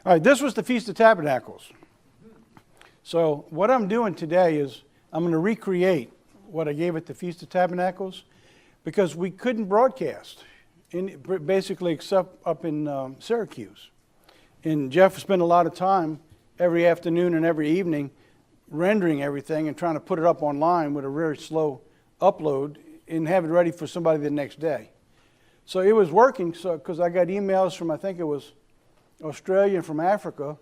All right, this was the Feast of Tabernacles. So what I'm doing today is I'm going to recreate what I gave at the Feast of Tabernacles because we couldn't broadcast, basically except up in Syracuse. And Jeff spent a lot of time every afternoon and every evening rendering everything and trying to put it up online with a very slow upload and have it ready for somebody the next day. So it was working because I got emails from, I think it was Australia and from Africa,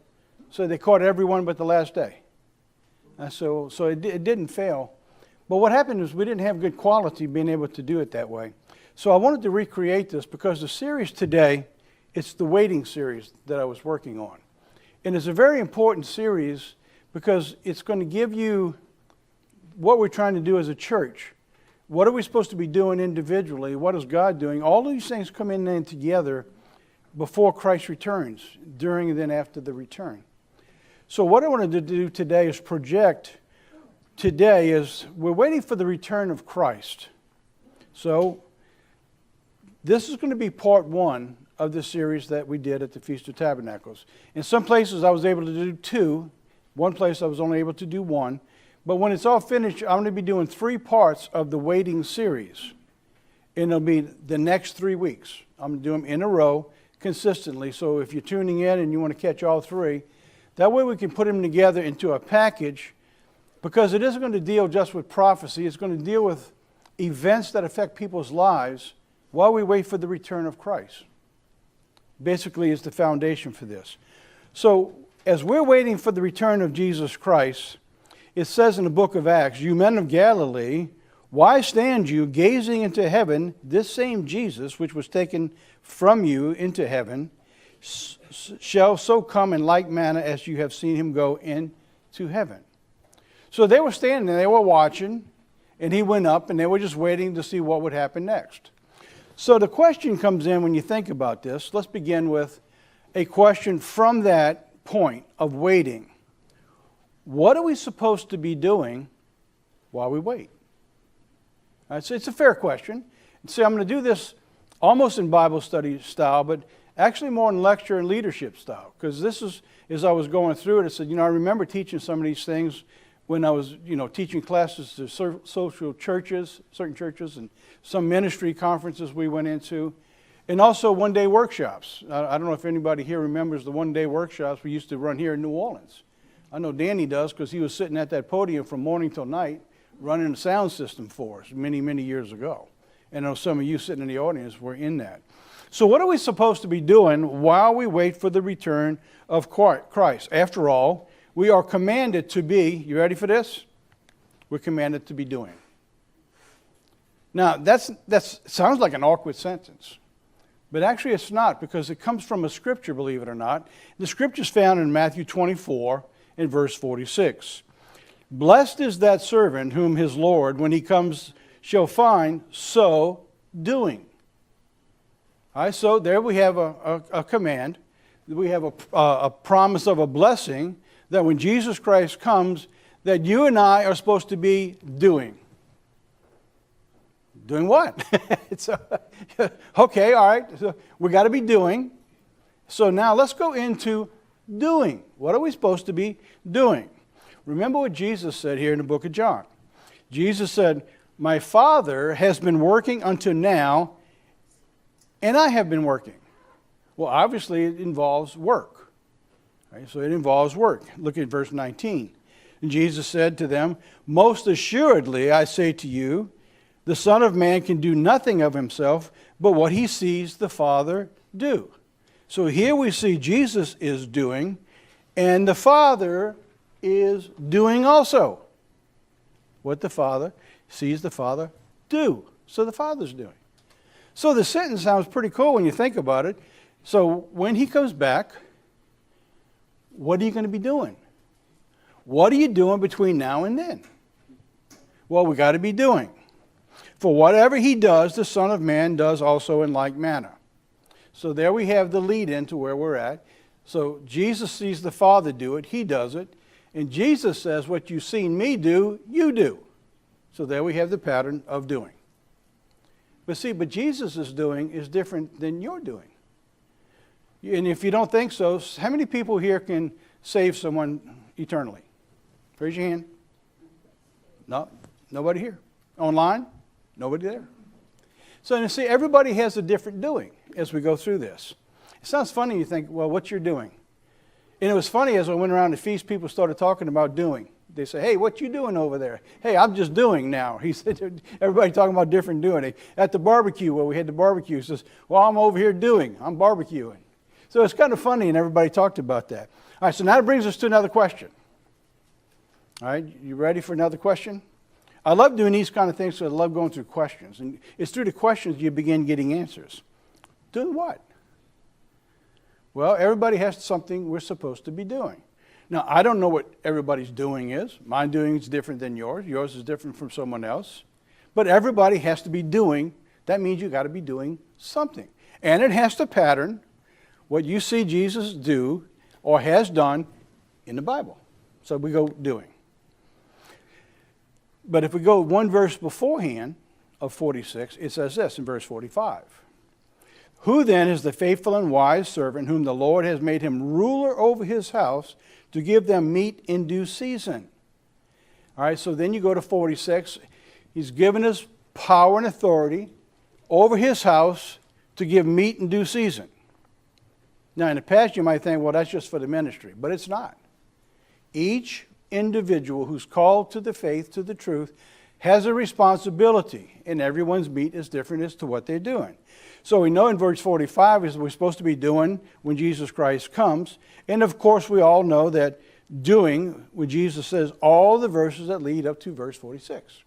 so they caught everyone but the last day. So it didn't fail. But what happened is we didn't have good quality being able to do it that way. So I wanted to recreate this because the series today, it's the waiting series that I was working on. And it's a very important series because it's going to give you what we're trying to do as a church. What are we supposed to be doing individually? What is God doing? All these things come in together before Christ returns, during and then after the return. So what I wanted to do today is project today is we're waiting for the return of Christ. So this is going to be part one of the series that we did at the Feast of Tabernacles. In some places I was able to do two. One place I was only able to do one. But when it's all finished, I'm going to be doing 3 parts of the waiting series. And it'll be the next 3 weeks. I'm going to do them in a row consistently. So if you're tuning in and you want to catch all 3, that way we can put them together into a package, because it isn't going to deal just with prophecy. It's going to deal with events that affect people's lives while we wait for the return of Christ. Basically, is the foundation for this. So as we're waiting for the return of Jesus Christ, it says in the book of Acts, "You men of Galilee, why stand you gazing into heaven? This same Jesus, which was taken from you into heaven, shall so come in like manner as you have seen him go into heaven." So they were standing there, they were watching, and he went up, and they were just waiting to see what would happen next. So the question comes in when you think about this. Let's begin with a question from that point of waiting. What are we supposed to be doing while we wait? All right, so it's a fair question. So I'm going to do this almost in Bible study style, but actually more in lecture and leadership style. Because this is, as I was going through it, I said, I remember teaching some of these things when I was, teaching classes to social churches, certain churches, and some ministry conferences we went into, and also one-day workshops. I don't know if anybody here remembers the one-day workshops we used to run here in New Orleans. I know Danny does, because he was sitting at that podium from morning till night running the sound system for us many, many years ago. And I know some of you sitting in the audience were in that. So what are we supposed to be doing while we wait for the return of Christ? After all, we are commanded to be, you ready for this? We're commanded to be doing. Now, that sounds like an awkward sentence. But actually it's not, because it comes from a scripture, believe it or not. The scripture is found in Matthew 24 and verse 46. "Blessed is that servant whom his Lord, when he comes, shall find so doing." All right, so there we have a command. We have a promise of a blessing that when Jesus Christ comes, that you and I are supposed to be doing. Doing what? Okay, all right, so we got to be doing. So now let's go into doing. What are we supposed to be doing? Remember what Jesus said here in the book of John. Jesus said, "My Father has been working until now, and I have been working." Well, obviously it involves work. Right? So it involves work. Look at verse 19. And Jesus said to them, "Most assuredly I say to you, the Son of Man can do nothing of himself, but what he sees the Father do." So here we see Jesus is doing, and the Father is doing also what the Father sees the Father do. So the Father's doing. So the sentence sounds pretty cool when you think about it. So when he comes back, what are you going to be doing? What are you doing between now and then? Well, we got to be doing. "For whatever he does, the Son of Man does also in like manner." So there we have the lead in to where we're at. So Jesus sees the Father do it, he does it. And Jesus says, "What you've seen me do, you do." So there we have the pattern of doing. But see, but Jesus' doing is different than your doing. And if you don't think so, how many people here can save someone eternally? Raise your hand. No, nobody here. Online? Nobody there. So you see, everybody has a different doing as we go through this. It sounds funny, you think, well, what's your doing? And it was funny as I went around the feast, people started talking about doing. They say, hey, what you doing over there? Hey, I'm just doing now. He said, everybody talking about different doing. At the barbecue, where we had the barbecue, he says, well, I'm over here doing. I'm barbecuing. So it's kind of funny, and everybody talked about that. All right, so now it brings us to another question. All right, you ready for another question? I love doing these kind of things, so I love going through questions. And it's through the questions you begin getting answers. Doing what? Well, everybody has something we're supposed to be doing. Now, I don't know what everybody's doing is. My doing is different than yours. Yours is different from someone else. But everybody has to be doing. That means you got to be doing something. And it has to pattern what you see Jesus do or has done in the Bible. So we go doing. But if we go one verse beforehand of 46, it says this in verse 45. Who then is the faithful and wise servant whom the Lord has made him ruler over his house to give them meat in due season? All right, so then you go to 46. He's given us power and authority over his house to give meat in due season. Now, in the past, you might think, well, that's just for the ministry, but it's not. Each individual who's called to the faith, to the truth, has a responsibility, and everyone's meat is different as to what they're doing. So we know in verse 45 is we're supposed to be doing when Jesus Christ comes. And of course, we all know that doing, when Jesus says, all the verses that lead up to verse 46.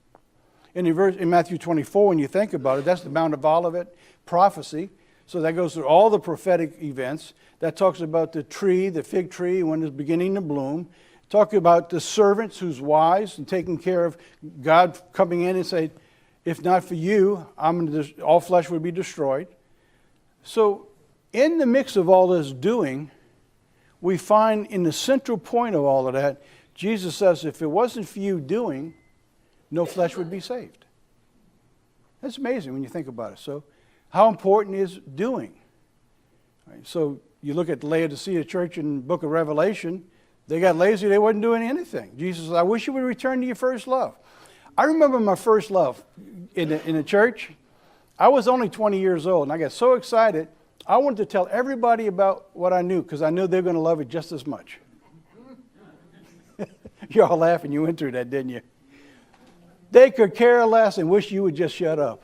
In Matthew 24, when you think about it, that's the Mount of Olivet prophecy. So that goes through all the prophetic events. That talks about the tree, the fig tree, when it's beginning to bloom. Talking about the servants who's wise and taking care of God coming in and saying, if not for you, all flesh would be destroyed. So in the mix of all this doing, we find in the central point of all of that, Jesus says, if it wasn't for you doing, no flesh would be saved. That's amazing when you think about it. So how important is doing? Right, so you look at the Laodicea church in the book of Revelation, they got lazy, they wasn't doing anything. Jesus said, I wish you would return to your first love. I remember my first love in the church. I was only 20 years old, and I got so excited, I wanted to tell everybody about what I knew, because I knew they were going to love it just as much. You're all laughing, you went through that, didn't you? They could care less and wish you would just shut up.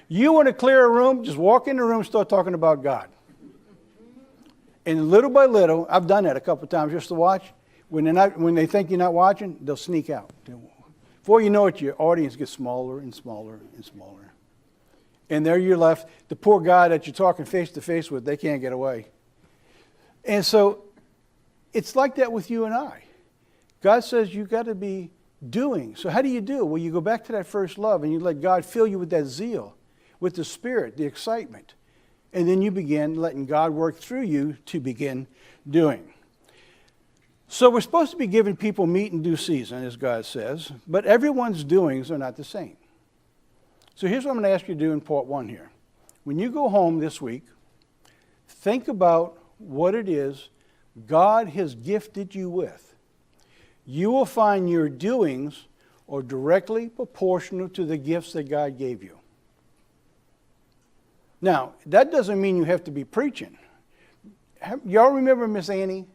You want to clear a room, just walk in the room and start talking about God. And little by little, I've done that a couple of times just to watch. When they think you're not watching, they'll sneak out. Before you know it, your audience gets smaller and smaller and smaller. And there you're left, the poor guy that you're talking face to face with, they can't get away. And so it's like that with you and I. God says you've got to be doing. So how do you do? Well, you go back to that first love and you let God fill you with that zeal, with the spirit, the excitement. And then you begin letting God work through you to begin doing. So we're supposed to be giving people meat in due season, as God says, but everyone's doings are not the same. So here's what I'm going to ask you to do in part one here. When you go home this week, think about what it is God has gifted you with. You will find your doings are directly proportional to the gifts that God gave you. Now, that doesn't mean you have to be preaching. Y'all remember Miss Annie?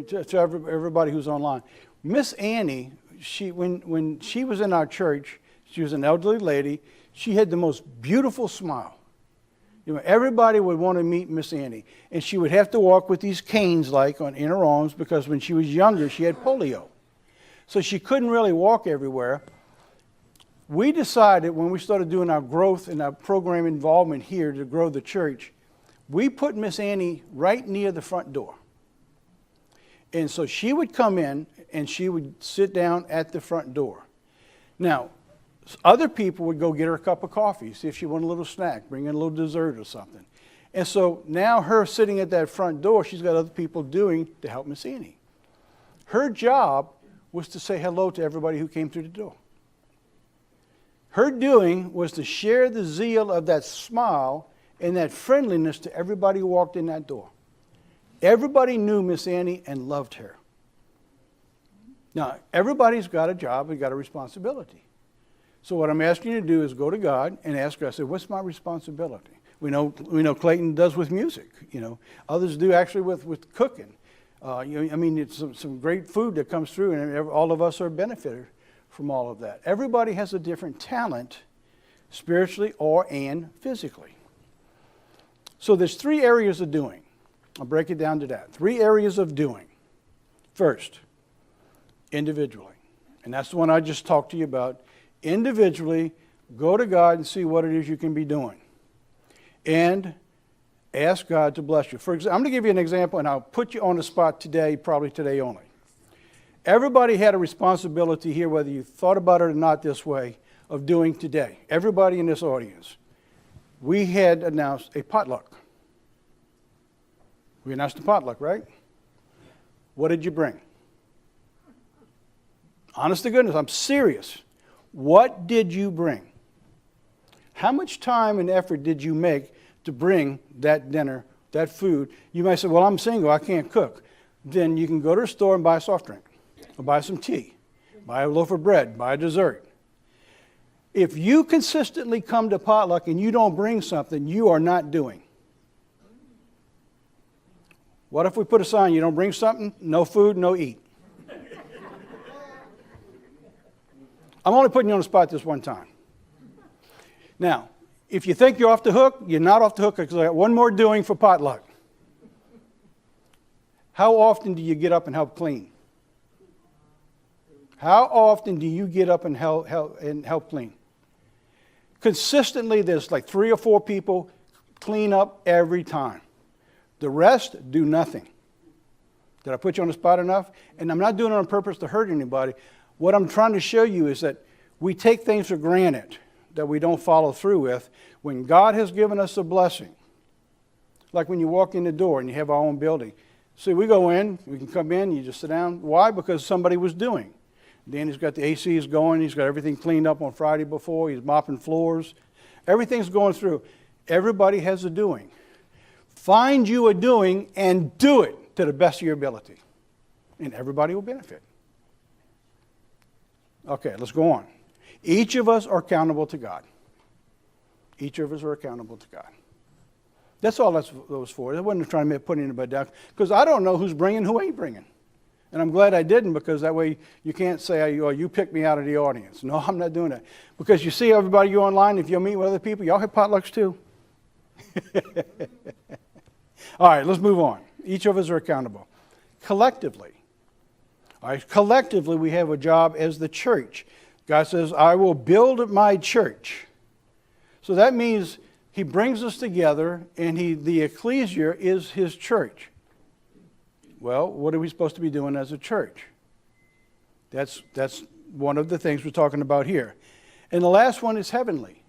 To everybody who's online. Miss Annie, when she was in our church, she was an elderly lady. She had the most beautiful smile. You know, everybody would want to meet Miss Annie. And she would have to walk with these canes in her arms because when she was younger, she had polio. So she couldn't really walk everywhere. We decided when we started doing our growth and our program involvement here to grow the church, we put Miss Annie right near the front door. And so she would come in and she would sit down at the front door. Now, other people would go get her a cup of coffee, see if she wanted a little snack, bring in a little dessert or something. And so now her sitting at that front door, she's got other people doing to help Miss Annie. Her job was to say hello to everybody who came through the door. Her doing was to share the zeal of that smile and that friendliness to everybody who walked in that door. Everybody knew Miss Annie and loved her. Now, everybody's got a job and got a responsibility. So what I'm asking you to do is go to God and ask God, I said, what's my responsibility? We know Clayton does with music, Others do actually with cooking. It's some great food that comes through, and all of us are benefited from all of that. Everybody has a different talent, spiritually and physically. So there's 3 areas of doing. I'll break it down to that. 3 areas of doing. First, individually. And that's the one I just talked to you about. Individually, go to God and see what it is you can be doing. And ask God to bless you. For example, I'm going to give you an example, and I'll put you on the spot today, probably today only. Everybody had a responsibility here, whether you thought about it or not this way, of doing today. Everybody in this audience. We had announced a potluck. We announced a potluck, right? What did you bring? Honest to goodness, I'm serious. What did you bring? How much time and effort did you make to bring that dinner, that food? You might say, well, I'm single, I can't cook. Then you can go to the store and buy a soft drink, or buy some tea, buy a loaf of bread, buy a dessert. If you consistently come to potluck and you don't bring something, you are not doing. What if we put a sign, you don't bring something, no food, no eat? I'm only putting you on the spot this one time. Now, if you think you're off the hook, you're not off the hook, because I got one more doing for potluck. How often do you get up and help clean? How often do you get up and help clean? Consistently, there's like 3 or 4 people clean up every time. The rest do nothing. Did I put you on the spot enough? And I'm not doing it on purpose to hurt anybody. What I'm trying to show you is that we take things for granted that we don't follow through with when God has given us a blessing. Like when you walk in the door and you have our own building. See, we go in, we can come in, you just sit down. Why? Because somebody was doing. Danny's got the ACs going, he's got everything cleaned up on Friday before, he's mopping floors. Everything's going through. Everybody has a doing. Find you a doing and do it to the best of your ability. And everybody will benefit. Okay, let's go on. Each of us are accountable to God. Each of us are accountable to God. That's all that was for. I wasn't trying to put anybody down, because I don't know who's bringing, who ain't bringing. And I'm glad I didn't, because that way you can't say, oh, you picked me out of the audience. No, I'm not doing that. Because you see everybody you online, if you'll meet with other people, y'all have potlucks too. All right, let's move on. Each of us are accountable. Collectively. All right, collectively, we have a job as the church. God says, I will build my church. So that means he brings us together, and the ecclesia is his church. Well, what are we supposed to be doing as a church? That's one of the things we're talking about here. And the last one is heavenly.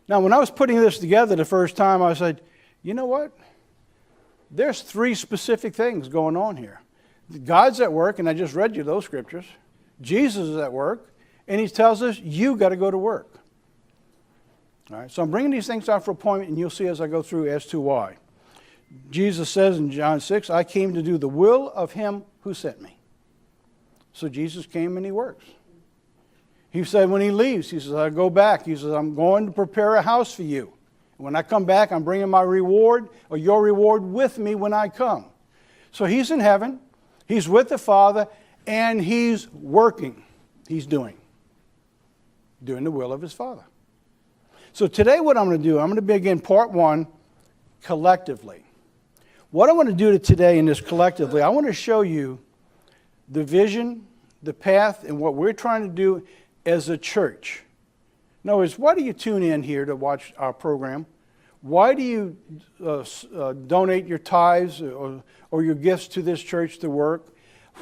Now, when I was putting this together the first time, I said, you know what? There's 3 specific things going on here. God's at work, and I just read you those scriptures. Jesus is at work, and he tells us, you got to go to work. All right, so I'm bringing these things out for a point, and you'll see as I go through as to why. Jesus says in John 6, I came to do the will of him who sent me. So Jesus came and he works. He said when he leaves, he says, I go back. He says, I'm going to prepare a house for you. When I come back, I'm bringing my reward, or your reward, with me when I come. So he's in heaven. He's with the Father, and he's working. He's doing the will of his Father. So today what I'm going to do, I'm going to begin part 1 collectively. What I want to do today in this collectively, I want to show you the vision, the path, and what we're trying to do as a church. In other words, why do you tune in here to watch our program? Why do you donate your tithes or your gifts to this church to work?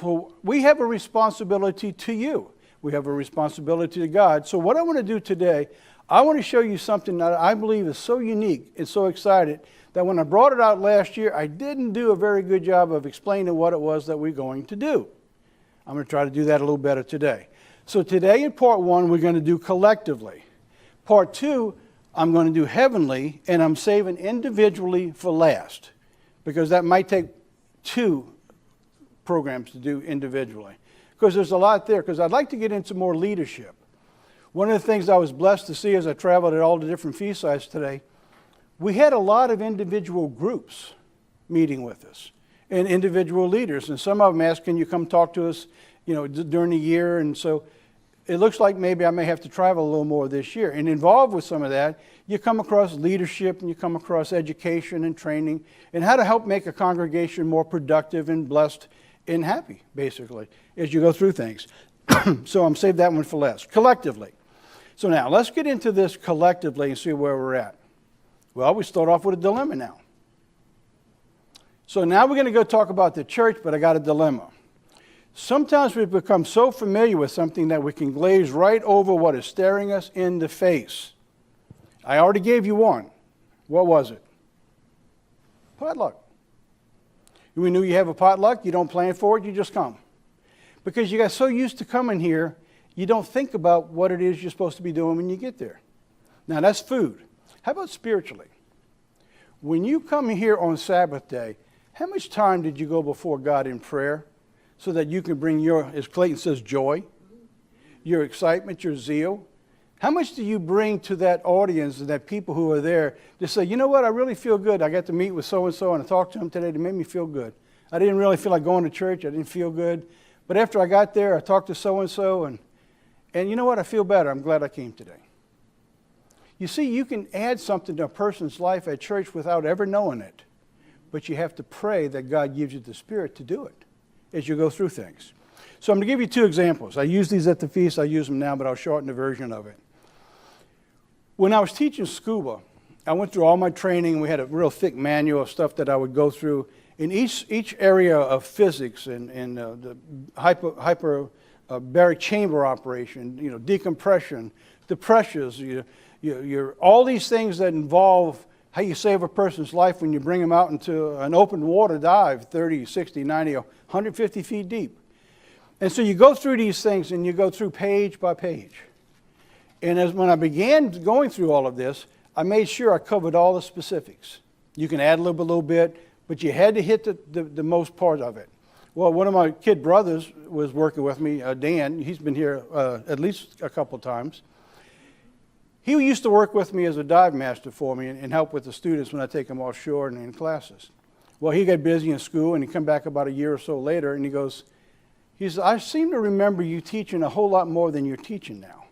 Well, we have a responsibility to you. We have a responsibility to God. So what I want to do today, I want to show you something that I believe is so unique and so excited that when I brought it out last year, I didn't do a very good job of explaining what it was that we're going to do. I'm going to try to do that a little better today. So today in part 1, we're going to do collectively. Part 2, I'm going to do heavenly, and I'm saving individually for last, because that might take 2 programs to do individually, because there's a lot there, because I'd like to get into more leadership. One of the things I was blessed to see as I traveled at all the different feast sites today, we had a lot of individual groups meeting with us and individual leaders, and some of them asked, can you come talk to us, during the year? And so it looks like maybe I may have to travel a little more this year. And involved with some of that, you come across leadership and you come across education and training and how to help make a congregation more productive and blessed and happy, basically, as you go through things. So I'm saving that one for last. Collectively. So now let's get into this collectively and see where we're at. Well, we start off with a dilemma now. So now we're going to go talk about the church, but I got a dilemma. Sometimes we become so familiar with something that we can glaze right over what is staring us in the face. I already gave you one. What was it? Potluck. We knew you have a potluck, you don't plan for it, you just come. Because you got so used to coming here, you don't think about what it is you're supposed to be doing when you get there. Now that's food. How about spiritually? When you come here on Sabbath day, how much time did you go before God in prayer so that you can bring your, as Clayton says, joy, your excitement, your zeal? How much do you bring to that audience and that people who are there to say, you know what, I really feel good. I got to meet with so-and-so and I talked to them today. They made me feel good. I didn't really feel like going to church. I didn't feel good. But after I got there, I talked to so-and-so and you know what, I feel better. I'm glad I came today. You see, you can add something to a person's life at church without ever knowing it. But you have to pray that God gives you the Spirit to do it as you go through things. So I'm going to give you 2 examples. I use these at the feast. I use them now, but I'll shorten the version of it. When I was teaching scuba, I went through all my training. We had a real thick manual of stuff that I would go through. In each area of physics and the hyperbaric chamber operation, decompression, the pressures, all these things that involve how you save a person's life when you bring them out into an open water dive, 30, 60, 90, 150 feet deep. And so you go through these things and you go through page by page. And when I began going through all of this, I made sure I covered all the specifics. You can add a little bit, but you had to hit the most part of it. Well, one of my kid brothers was working with me, Dan. He's been here at least a couple times. He used to work with me as a dive master for me and help with the students when I take them offshore and in classes. Well, he got busy in school and he come back about a year or so later and he says, I seem to remember you teaching a whole lot more than you're teaching now.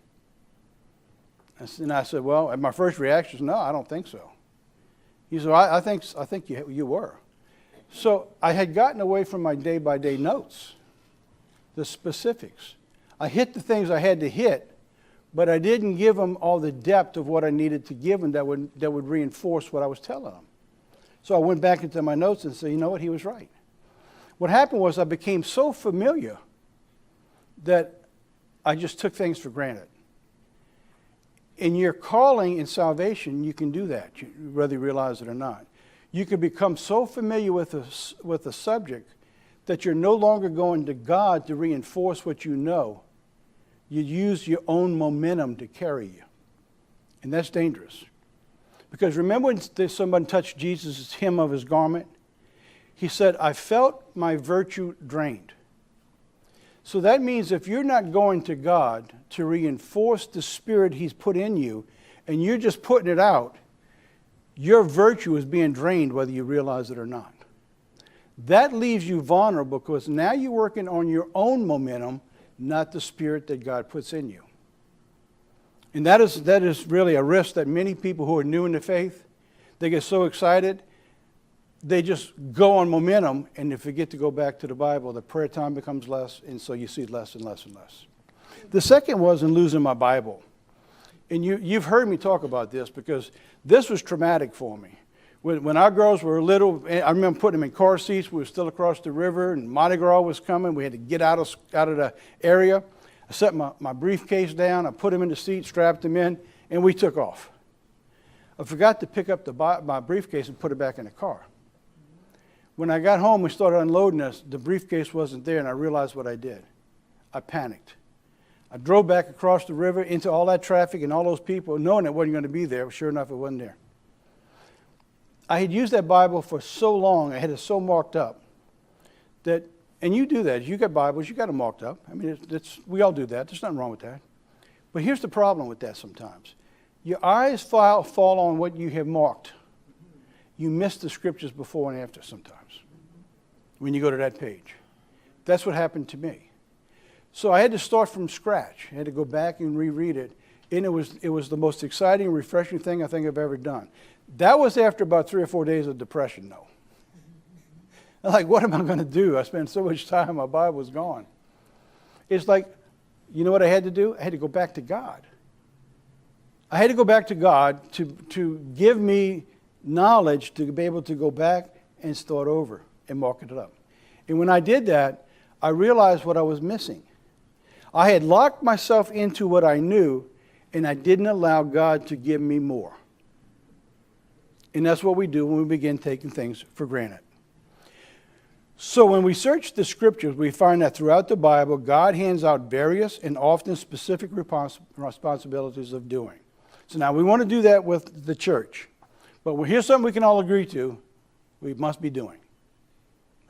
And I said, well, my first reaction is, no, I don't think so. He said, I think you were. So I had gotten away from my day-by-day notes, the specifics. I hit the things I had to hit, but I didn't give them all the depth of what I needed to give them that would reinforce what I was telling them. So I went back into my notes and said, you know what, he was right. What happened was I became so familiar that I just took things for granted. In your calling in salvation, you can do that, whether you realize it or not. You can become so familiar with the subject that you're no longer going to God to reinforce what you know. You use your own momentum to carry you. And that's dangerous. Because remember when someone touched Jesus' hem of his garment? He said, I felt my virtue drained. So that means if you're not going to God to reinforce the Spirit He's put in you, and you're just putting it out, your virtue is being drained whether you realize it or not. That leaves you vulnerable because now you're working on your own momentum, not the Spirit that God puts in you. And that is really a risk that many people who are new in the faith, they get so excited, they just go on momentum and they forget to go back to the Bible. The prayer time becomes less, and so you see less and less and less. The second was in losing my Bible. And you've heard me talk about this because this was traumatic for me. When our girls were little, I remember putting them in car seats. We were still across the river, and Mardi Gras was coming. We had to get out of the area. I set my briefcase down. I put them in the seat, strapped them in, and we took off. I forgot to pick up my briefcase and put it back in the car. When I got home, we started unloading this. The briefcase wasn't there, and I realized what I did. I panicked. I drove back across the river into all that traffic and all those people, knowing it wasn't going to be there. Sure enough, it wasn't there. I had used that Bible for so long, I had it so marked up that, and you do that. You got Bibles, you got them marked up. I mean, we all do that. There's nothing wrong with that. But here's the problem with that sometimes. Your eyes fall on what you have marked. You miss the scriptures before and after sometimes when you go to that page. That's what happened to me. So I had to start from scratch. I had to go back and reread it. And it was the most exciting, refreshing thing I think I've ever done. That was after about 3 or 4 days of depression, though. I'm like, what am I going to do? I spent so much time, my Bible was gone. It's like, you know what I had to do? I had to go back to God. I had to go back to God to give me knowledge to be able to go back and start over and mark it up. And when I did that, I realized what I was missing. I had locked myself into what I knew, and I didn't allow God to give me more. And that's what we do when we begin taking things for granted. So when we search the scriptures, we find that throughout the Bible, God hands out various and often specific responsibilities of doing. So now we want to do that with the church. But here's something we can all agree to. We must be doing.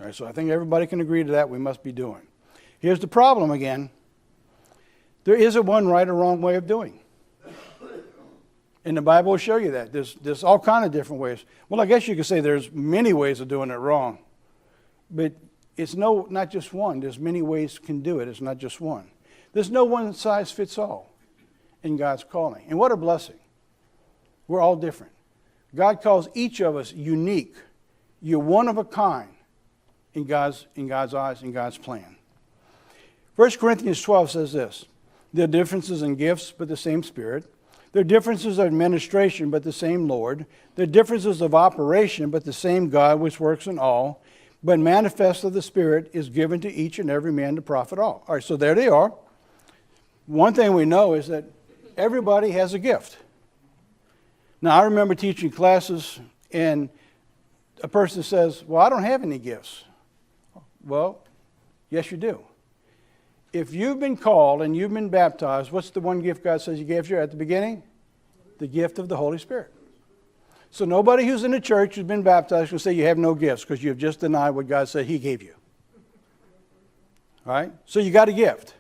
All right, so I think everybody can agree to that. We must be doing. Here's the problem again. There isn't one right or wrong way of doing. And the Bible will show you that. There's all kind of different ways. Well, I guess you could say there's many ways of doing it wrong. But it's not just one. There's many ways you can do it. It's not just one. There's no one size fits all in God's calling. And what a blessing. We're all different. God calls each of us unique. You're one of a kind in God's eyes, in God's plan. 1 Corinthians 12 says this. There are differences in gifts, but the same Spirit. There are differences of administration, but the same Lord. There are differences of operation, but the same God which works in all. But manifest of the Spirit is given to each and every man to profit all. All right, so there they are. One thing we know is that everybody has a gift. Now, I remember teaching classes, and a person says, well, I don't have any gifts. Well, yes, you do. If you've been called and you've been baptized, what's the one gift God says He gave you at the beginning? The gift of the Holy Spirit. So nobody who's in the church who's been baptized can say you have no gifts because you've just denied what God said He gave you. All right? So you got a gift.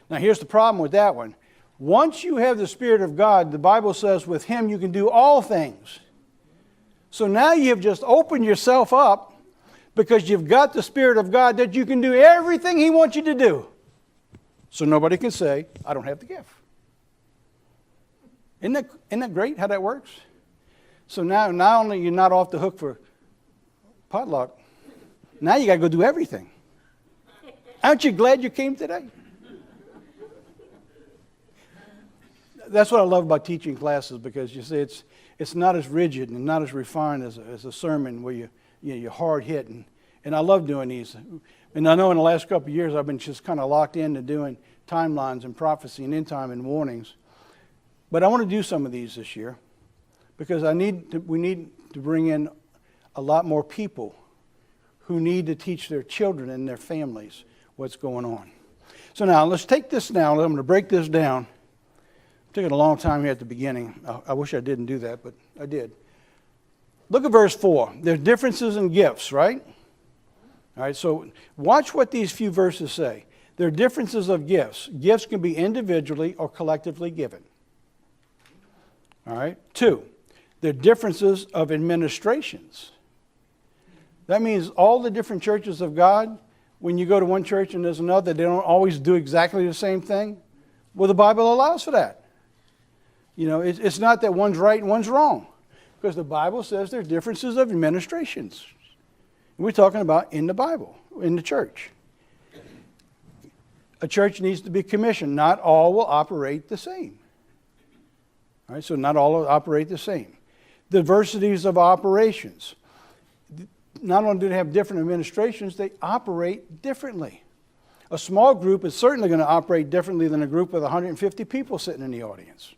Now here's the problem with that one. Once you have the Spirit of God, the Bible says with Him you can do all things. So now you've just opened yourself up because you've got the Spirit of God that you can do everything He wants you to do. So nobody can say, I don't have the gift. Isn't that great how that works? So now not only you're not off the hook for potluck, now you got to go do everything. Aren't you glad you came today? That's what I love about teaching classes, because you see it's not as rigid and not as refined as a sermon where you're hard hit. And I love doing these. And I know in the last couple of years I've been just kind of locked into doing timelines and prophecy and end time and warnings. But I want to do some of these this year because we need to bring in a lot more people who need to teach their children and their families what's going on. So now let's take this now. I'm going to break this down. It took a long time here at the beginning. I wish I didn't do that, but I did. Look at verse 4. There's differences in gifts, right? All right, so watch what these few verses say. There are differences of gifts. Gifts can be individually or collectively given. All right. 2, there are differences of administrations. That means all the different churches of God, when you go to one church and there's another, they don't always do exactly the same thing. Well, the Bible allows for that. You know, it's not that one's right and one's wrong, because the Bible says there are differences of administrations. We're talking about in the Bible, in the church. A church needs to be commissioned. Not all will operate the same. All right, so not all will operate the same. Diversities of operations. Not only do they have different administrations, they operate differently. A small group is certainly going to operate differently than a group with 150 people sitting in the audience.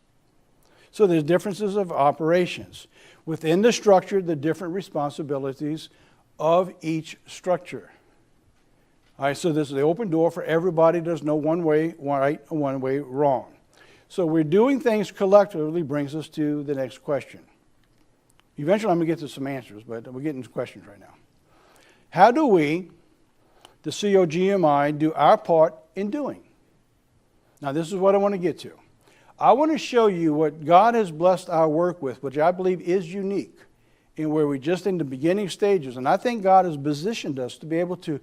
So there's differences of operations. Within the structure, the different responsibilities of each structure. All right, so this is the open door for everybody. There's no one way right and one way wrong. So we're doing things collectively brings us to the next question. Eventually I'm going to get to some answers, but we're getting to questions right now. How do we, the COGMI, do our part in doing? Now this is what I want to get to. I want to show you what God has blessed our work with, which I believe is unique, and where we're just in the beginning stages. And I think God has positioned us to be able to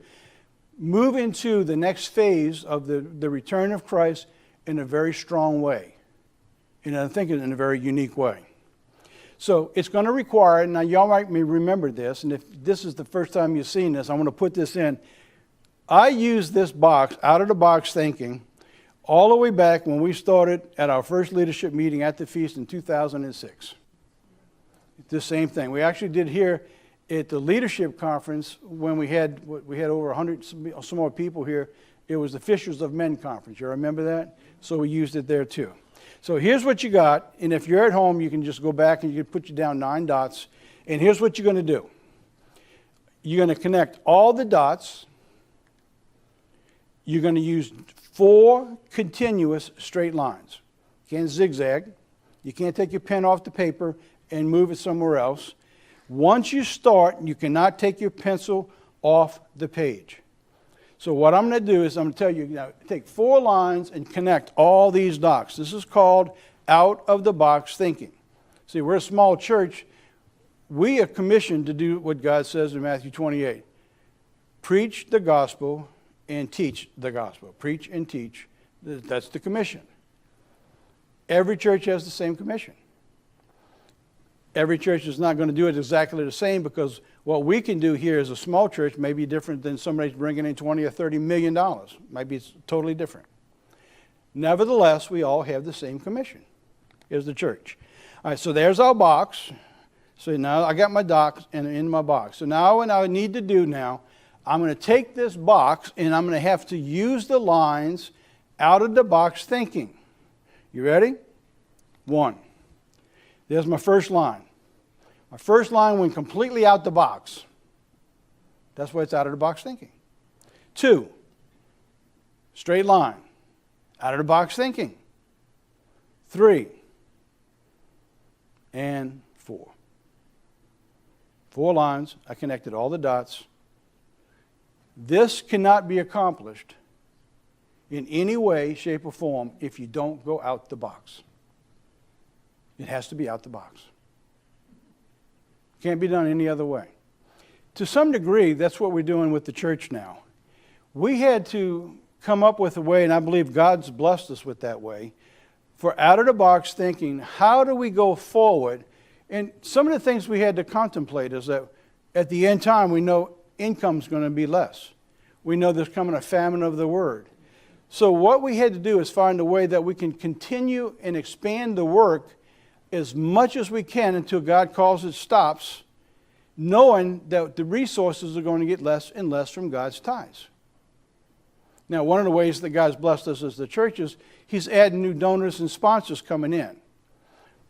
move into the next phase of the return of Christ in a very strong way. And I think in a very unique way. So it's going to require, now y'all might remember this, and if this is the first time you've seen this, I want to put this in. I use this box, out of the box thinking, all the way back when we started at our first leadership meeting at the feast in 2006. The same thing. We actually did here at the leadership conference when we had over 100 some more people here. It was the Fishers of Men conference. You remember that? So we used it there too. So here's what you got, and if you're at home, you can just go back and you can put you down 9 dots. And here's what you're going to do. You're going to connect all the dots. You're going to use 4 continuous straight lines. You can't zigzag. You can't take your pen off the paper and move it somewhere else. Once you start, you cannot take your pencil off the page. So what I'm going to do is I'm going to tell you, take 4 lines and connect all these dots. This is called out-of-the-box thinking. See, we're a small church. We are commissioned to do what God says in Matthew 28. Preach the gospel and teach the gospel. Preach and teach. That's the commission. Every church has the same commission. Every church is not going to do it exactly the same, because what we can do here as a small church may be different than somebody's bringing in $20 or $30 million. Might be totally different. Nevertheless, we all have the same commission as the church. All right, so there's our box. So now I got my dots in my box. So now what I need to do now, I'm going to take this box and I'm going to have to use the lines out of the box thinking. You ready? 1. There's my first line. My first line went completely out the box. That's why it's out of the box thinking. 2, straight line, out of the box thinking. 3, and 4. 4 lines. I connected all the dots. This cannot be accomplished in any way, shape, or form if you don't go out the box. It has to be out the box. Can't be done any other way. To some degree, that's what we're doing with the church now. We had to come up with a way, and I believe God's blessed us with that way, for out-of-the-box thinking. How do we go forward? And some of the things we had to contemplate is that at the end time, we know income's going to be less. We know there's coming a famine of the word. So what we had to do is find a way that we can continue and expand the work as much as we can until God calls it stops, knowing that the resources are going to get less and less from God's tithes. Now, one of the ways that God's blessed us as the church is He's adding new donors and sponsors coming in.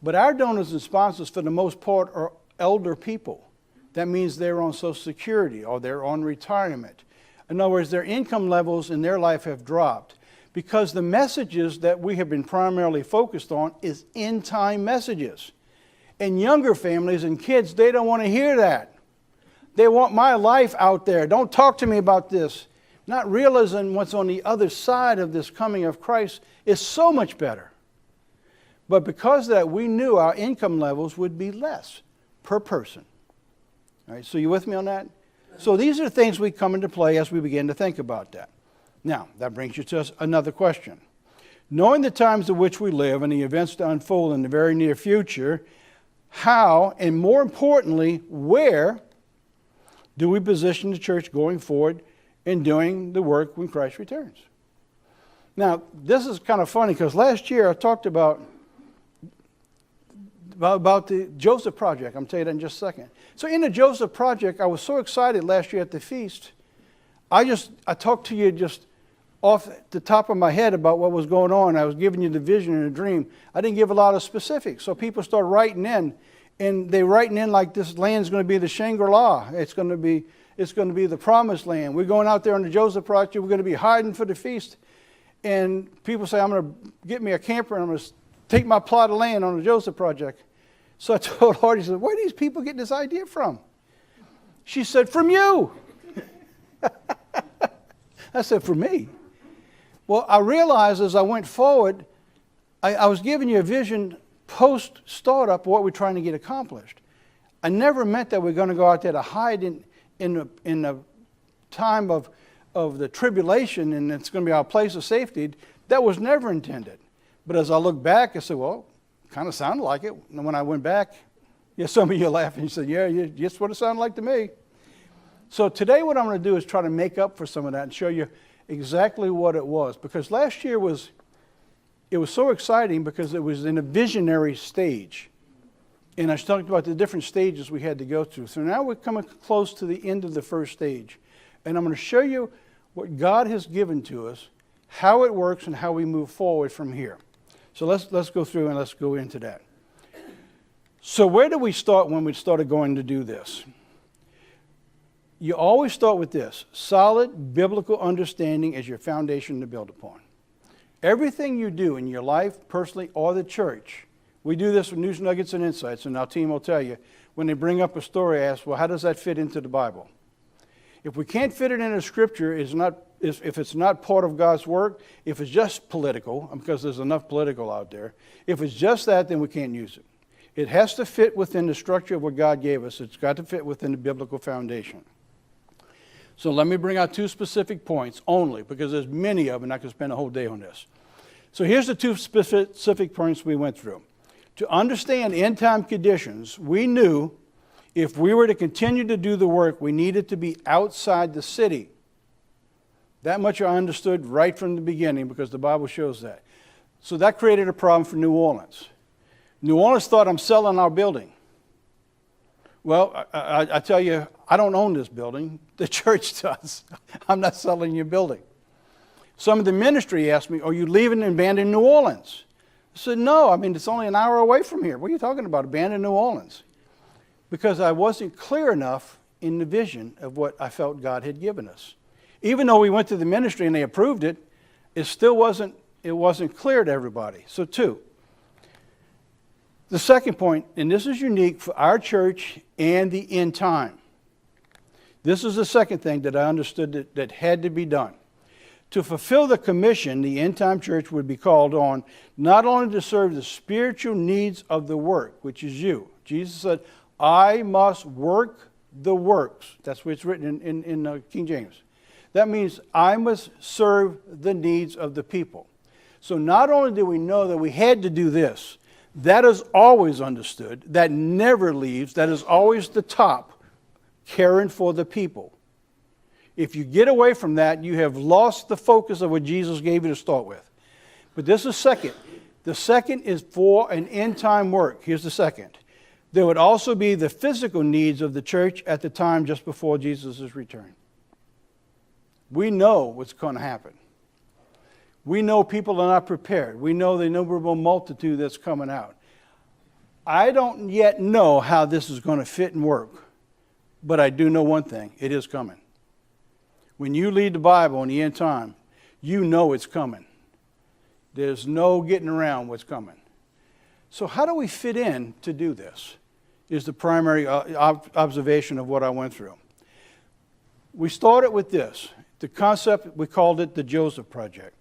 But our donors and sponsors, for the most part, are elder people. That means they're on Social Security or they're on retirement. In other words, their income levels in their life have dropped, because the messages that we have been primarily focused on is end-time messages. And younger families and kids, they don't want to hear that. They want my life out there. Don't talk to me about this. Not realizing what's on the other side of this coming of Christ is so much better. But because of that, we knew our income levels would be less per person. All right, so you with me on that? So these are things we come into play as we begin to think about that. Now, that brings you to another question. Knowing the times in which we live and the events to unfold in the very near future, how, and more importantly, where do we position the church going forward in doing the work when Christ returns? Now, this is kind of funny, because last year I talked about the Joseph Project. I'm going to tell you that in just a second. So in the Joseph Project, I was so excited last year at the feast. I talked to you just off the top of my head about what was going on. I was giving you the vision and the dream. I didn't give a lot of specifics. So people started writing in, and they writing in like this land's going to be the Shangri-La. It's going to be It's going to be the promised land. We're going out there on the Joseph Project. We're going to be hiding for the feast. And people say, I'm going to get me a camper and I'm going to take my plot of land on the Joseph Project. So I told Hardy, I said, where are these people getting this idea from? She said, from you. I said, from me? Well, I realized as I went forward, I was giving you a vision post-startup of what we're trying to get accomplished. I never meant that we're going to go out there to hide in the time of the tribulation and it's going to be our place of safety. That was never intended. But as I look back, I said, well, kind of sounded like it. And when I went back, yeah, some of you laughed and you said, yeah, just what it sounded like to me. So today what I'm going to do is try to make up for some of that and show you exactly what it was. Because last year was so exciting because it was in a visionary stage. And I talked about the different stages we had to go through. So now we're coming close to the end of the first stage. And I'm going to show you what God has given to us, how it works, and how we move forward from here. So let's go through and let's go into that. So where do we start when we started going to do this? You always start with this: solid biblical understanding as your foundation to build upon. Everything you do in your life, personally, or the church, we do this with News Nuggets and Insights, and our team will tell you, when they bring up a story, I ask, well, how does that fit into the Bible? If we can't fit it into Scripture, if it's not part of God's work, if it's just political, because there's enough political out there, if it's just that, then we can't use it. It has to fit within the structure of what God gave us. It's got to fit within the biblical foundation. So let me bring out two specific points only, because there's many of them, and I could spend a whole day on this. So here's the two specific points we went through. To understand end-time conditions, we knew if we were to continue to do the work, we needed to be outside the city. That much I understood right from the beginning because the Bible shows that. So that created a problem for New Orleans. New Orleans thought, I'm selling our building. Well, I tell you, I don't own this building. The church does. I'm not selling your building. Some of the ministry asked me, are you leaving and abandoning New Orleans? I said, no, I mean, it's only an hour away from here. What are you talking about, abandoning New Orleans? Because I wasn't clear enough in the vision of what I felt God had given us. Even though we went to the ministry and they approved it, it still wasn't clear to everybody. So two. The second point, and this is unique for our church and the end time. This is the second thing that I understood that had to be done. To fulfill the commission, the end time church would be called on not only to serve the spiritual needs of the work, which is you. Jesus said, I must work the works. That's what it's written in King James. That means I must serve the needs of the people. So not only do we know that we had to do this, that is always understood. That never leaves. That is always the top, caring for the people. If you get away from that, you have lost the focus of what Jesus gave you to start with. But this is second. The second is for an end-time work. Here's the second. There would also be the physical needs of the church at the time just before Jesus' return. We know what's going to happen. We know people are not prepared. We know the innumerable multitude that's coming out. I don't yet know how this is going to fit and work, but I do know one thing. It is coming. When you read the Bible in the end time, you know it's coming. There's no getting around what's coming. So how do we fit in to do this is the primary observation of what I went through. We started with this. The concept, we called it the Joseph Project.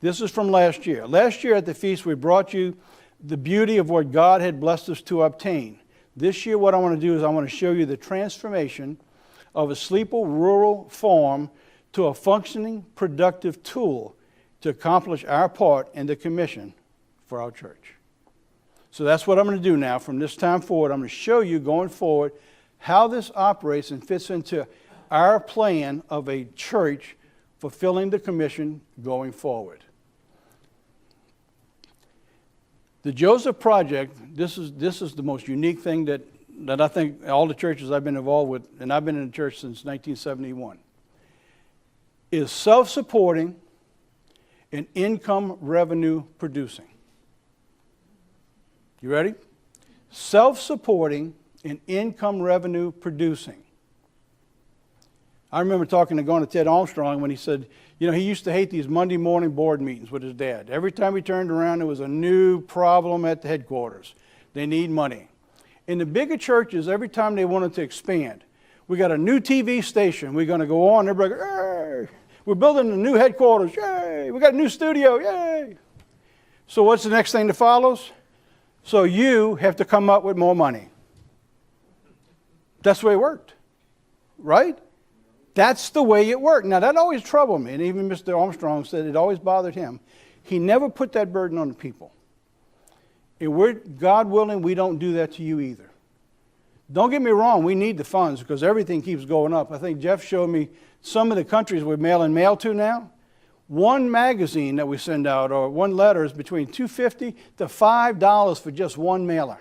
This is from last year. Last year at the feast, we brought you the beauty of what God had blessed us to obtain. This year, what I want to do is I want to show you the transformation of a sleeple rural farm to a functioning, productive tool to accomplish our part in the commission for our church. So that's what I'm going to do now. From this time forward, I'm going to show you going forward how this operates and fits into our plan of a church fulfilling the commission going forward. The Joseph Project, this is the most unique thing that I think all the churches I've been involved with, and I've been in the church since 1971, is self-supporting and income revenue producing. You ready? Self-supporting and income revenue producing. I remember going to Ted Armstrong when he said, you know, he used to hate these Monday morning board meetings with his dad. Every time he turned around, there was a new problem at the headquarters. They need money. In the bigger churches, every time they wanted to expand, we got a new TV station. We're going to go on. Everybody, yay! We're building a new headquarters. Yay! We got a new studio. Yay! So what's the next thing that follows? So you have to come up with more money. That's the way it worked, right? That's the way it worked. Now, that always troubled me, and even Mr. Armstrong said it always bothered him. He never put that burden on the people. And we're, God willing, we don't do that to you either. Don't get me wrong, we need the funds because everything keeps going up. I think Jeff showed me some of the countries we're mailing mail to now. One magazine that we send out or one letter is between $2.50 to $5 for just one mailer.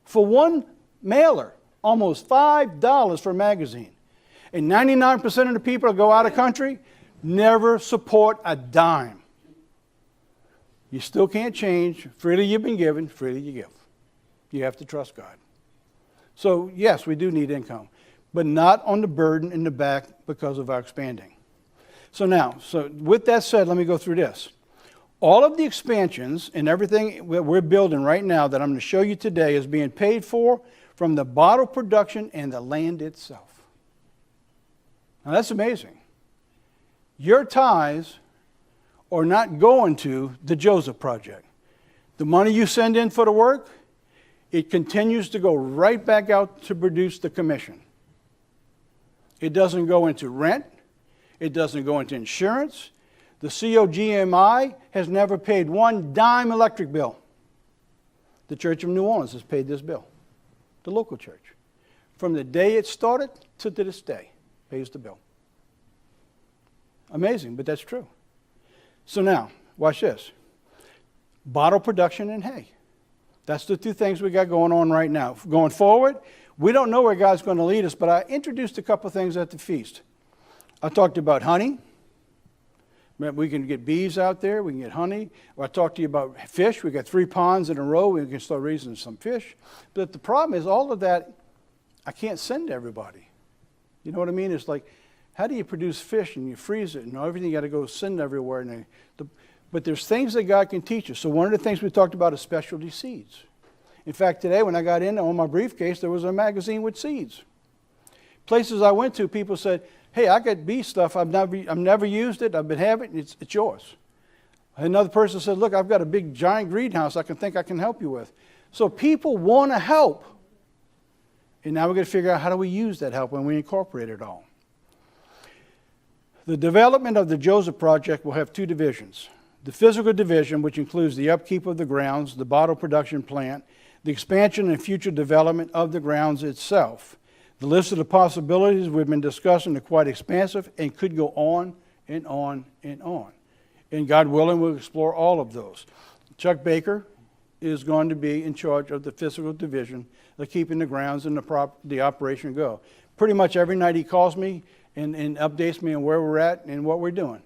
For one mailer, almost $5 for a magazine. And 99% of the people that go out of country never support a dime. You still can't change. Freely you've been given, freely you give. You have to trust God. So, yes, we do need income, but not on the burden in the back because of our expanding. So now, with that said, let me go through this. All of the expansions and everything that we're building right now that I'm going to show you today is being paid for from the bottle production and the land itself. Now that's amazing. Your tithes are not going to the Joseph Project. The money you send in for the work, it continues to go right back out to produce the commission. It doesn't go into rent. It doesn't go into insurance. The COGMI has never paid one dime electric bill. The Church of New Orleans has paid this bill, the local church. From the day it started to this day, pays the bill. Amazing, but that's true. So now, watch this. Bottle production and hay. That's the two things we got going on right now. Going forward, we don't know where God's going to lead us, but I introduced a couple things at the feast. I talked about honey. We can get bees out there. We can get honey. Or I talked to you about fish. We got 3 ponds in a row. We can start raising some fish. But the problem is all of that I can't send to everybody. You know what I mean? It's like, how do you produce fish and you freeze it and everything you got to go send everywhere? But there's things that God can teach us. So one of the things we talked about is specialty seeds. In fact, today when I got in on my briefcase, there was a magazine with seeds. Places I went to, people said, hey, I got bee stuff. I've never used it. I've been having it. It's yours. Another person said, look, I've got a big giant greenhouse I can help you with. So people want to help. And now we're going to figure out how do we use that help when we incorporate it all. The development of the Joseph Project will have 2 divisions. The physical division, which includes the upkeep of the grounds, the bottle production plant, the expansion and future development of the grounds itself. The list of the possibilities we've been discussing are quite expansive and could go on and on and on. And God willing, we'll explore all of those. Chuck Baker is going to be in charge of the physical division of keeping the grounds and the operation go. Pretty much every night he calls me and updates me on where we're at and what we're doing.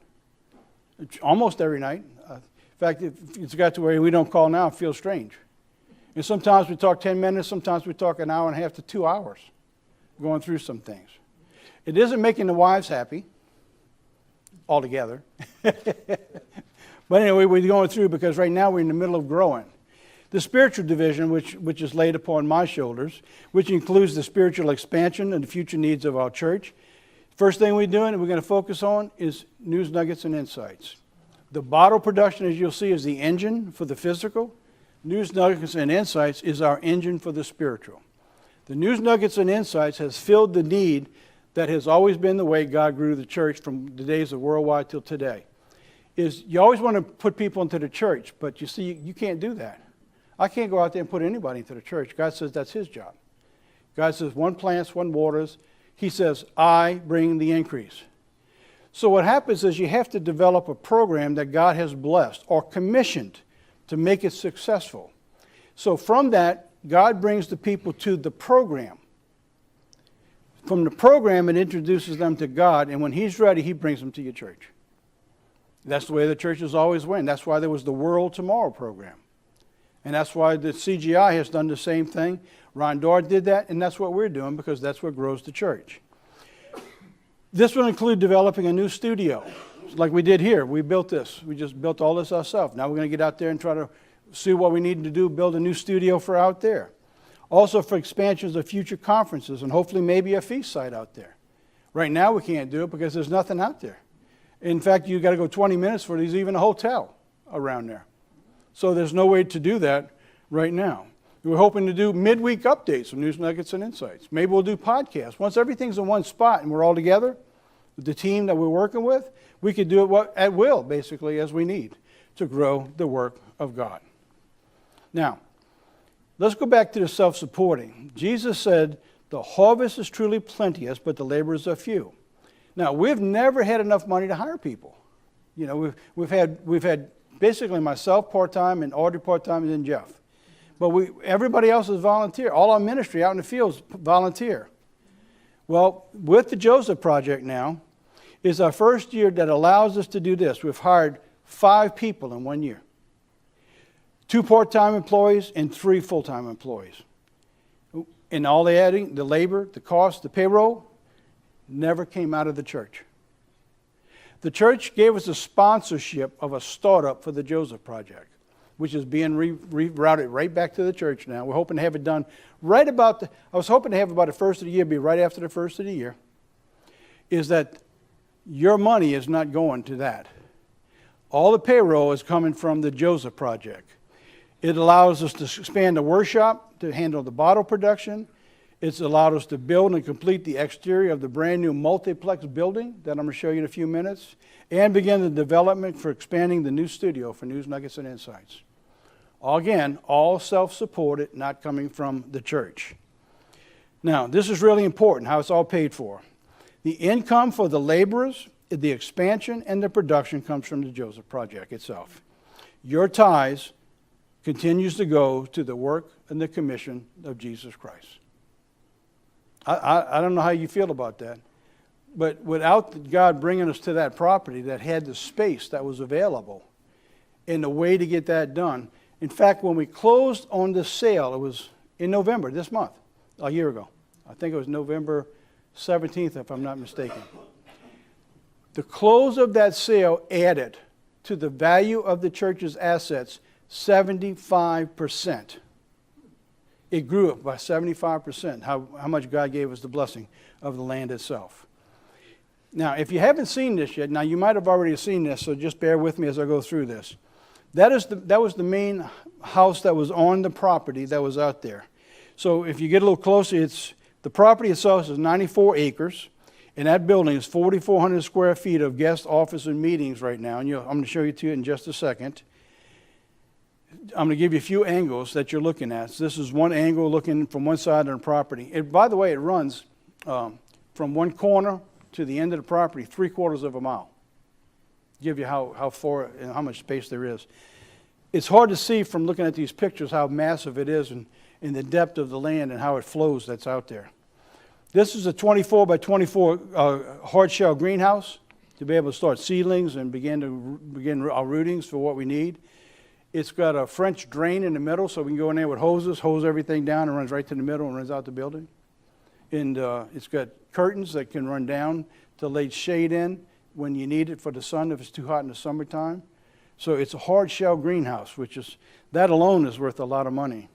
Almost every night. In fact, it's got to where we don't call now, it feels strange. And sometimes we talk 10 minutes, sometimes we talk an hour and a half to 2 hours going through some things. It isn't making the wives happy altogether. But anyway, we're going through because right now we're in the middle of growing. The spiritual division, which is laid upon my shoulders, which includes the spiritual expansion and the future needs of our church. First thing we're doing and we're going to focus on is news, nuggets, and insights. The bottle production, as you'll see, is the engine for the physical. News, nuggets, and insights is our engine for the spiritual. The news, nuggets, and insights has filled the need that has always been the way God grew the church from the days of worldwide till today. Is you always want to put people into the church, but you see, you can't do that. I can't go out there and put anybody into the church. God says that's his job. God says one plants, one waters. He says, I bring the increase. So what happens is you have to develop a program that God has blessed or commissioned to make it successful. So from that, God brings the people to the program. From the program, it introduces them to God, and when he's ready, he brings them to your church. That's the way the churches always went. That's why there was the World Tomorrow program. And that's why the CGI has done the same thing. Ron Dodd did that, and that's what we're doing because that's what grows the church. This will include developing a new studio, like we did here. We built this. We just built all this ourselves. Now we're going to get out there and try to see what we need to do, build a new studio for out there. Also for expansions of future conferences and hopefully maybe a feast site out there. Right now we can't do it because there's nothing out there. In fact, you got to go 20 minutes for there's even a hotel around there. So there's no way to do that right now. We're hoping to do midweek updates of news nuggets and insights. Maybe we'll do podcasts. Once everything's in one spot and we're all together, with the team that we're working with, we could do it at will, basically, as we need to grow the work of God. Now, let's go back to the self-supporting. Jesus said, the harvest is truly plenteous, but the laborers are few. Now, we've never had enough money to hire people. You know, we've had basically myself part-time and Audrey part-time and then Jeff. But everybody else is volunteer. All our ministry out in the fields volunteer. Well, with the Joseph Project now, is our first year that allows us to do this. We've hired 5 people in 1 year. 2 part-time employees and 3 full-time employees. And all the adding, the labor, the cost, the payroll, never came out of the church. The church gave us a sponsorship of a startup for the Joseph Project, which is being rerouted right back to the church now. We're hoping to have it done right about I was hoping to have about the first of the year, be right after the first of the year, is that your money is not going to that. All the payroll is coming from the Joseph Project. It allows us to expand the workshop to handle the bottle production. It's allowed us to build and complete the exterior of the brand new multiplex building that I'm going to show you in a few minutes, and begin the development for expanding the new studio for News Nuggets and Insights. Again, all self-supported, not coming from the church. Now, this is really important, how it's all paid for. The income for the laborers, the expansion, and the production comes from the Joseph Project itself. Your tithes continues to go to the work and the commission of Jesus Christ. I don't know how you feel about that, but without God bringing us to that property that had the space that was available and the way to get that done. In fact, when we closed on the sale, it was in November, this month, a year ago. I think it was November 17th, if I'm not mistaken. The close of that sale added to the value of the church's assets 75%. It grew up by 75%, how much God gave us the blessing of the land itself. Now, if you haven't seen this yet, now you might have already seen this, so just bear with me as I go through this. That was the main house that was on the property that was out there. So if you get a little closer, the property itself is 94 acres, and that building is 4,400 square feet of guest office and meetings right now, and I'm going to show you to it in just a second. I'm going to give you a few angles that you're looking at. So this is one angle looking from one side of the property. By the way, it runs from one corner to the end of the property 3/4 of a mile. Give you how far and how much space there is. It's hard to see from looking at these pictures how massive it is and the depth of the land and how it flows that's out there. This is a 24 by 24 hard shell greenhouse to be able to start seedlings and begin our rootings for what we need. It's got a French drain in the middle, so we can go in there with hoses, hose everything down, and runs right to the middle and runs out the building. And it's got curtains that can run down to lay shade in when you need it for the sun if it's too hot in the summertime. So it's a hard shell greenhouse, that alone is worth a lot of money.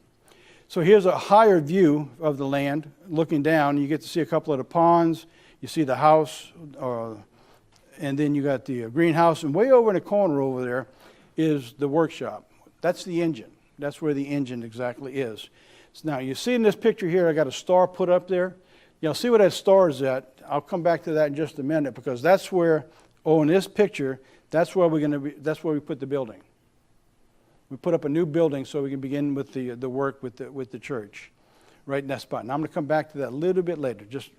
So here's a higher view of the land, looking down. You get to see a couple of the ponds. You see the house, and then you got the greenhouse. And way over in the corner over there is the workshop. That's the engine. That's where the engine exactly is. So now you see in this picture here, I got a star put up there. You'll see where that star is at. I'll come back to that in just a minute because that's where, in this picture, that's where we put the building. We put up a new building so we can begin with the work with the church, right in that spot. And I'm going to come back to that a little bit later, just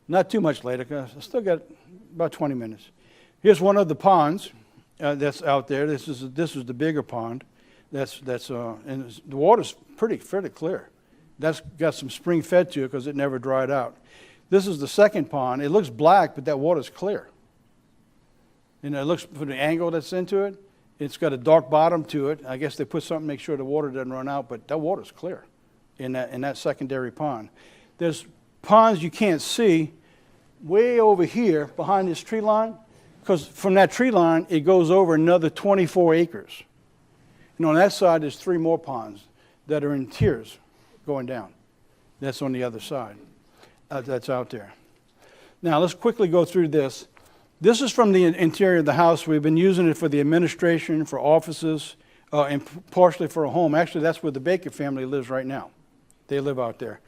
not too much later because I still got about 20 minutes. Here's one of the ponds that's out there. This is the bigger pond. And the water's fairly clear. That's got some spring fed to it because it never dried out. This is the second pond. It looks black, but that water's clear. And it looks, from the angle that's into it, it's got a dark bottom to it. I guess they put something to make sure the water doesn't run out, but that water's clear in that secondary pond. There's ponds you can't see way over here behind this tree line, because from that tree line, it goes over another 24 acres. And on that side, there's 3 more ponds that are in tiers going down. That's on the other side. That's out there. Now, let's quickly go through this. This is from the interior of the house. We've been using it for the administration, for offices, and partially for a home. Actually, that's where the Baker family lives right now. They live out there.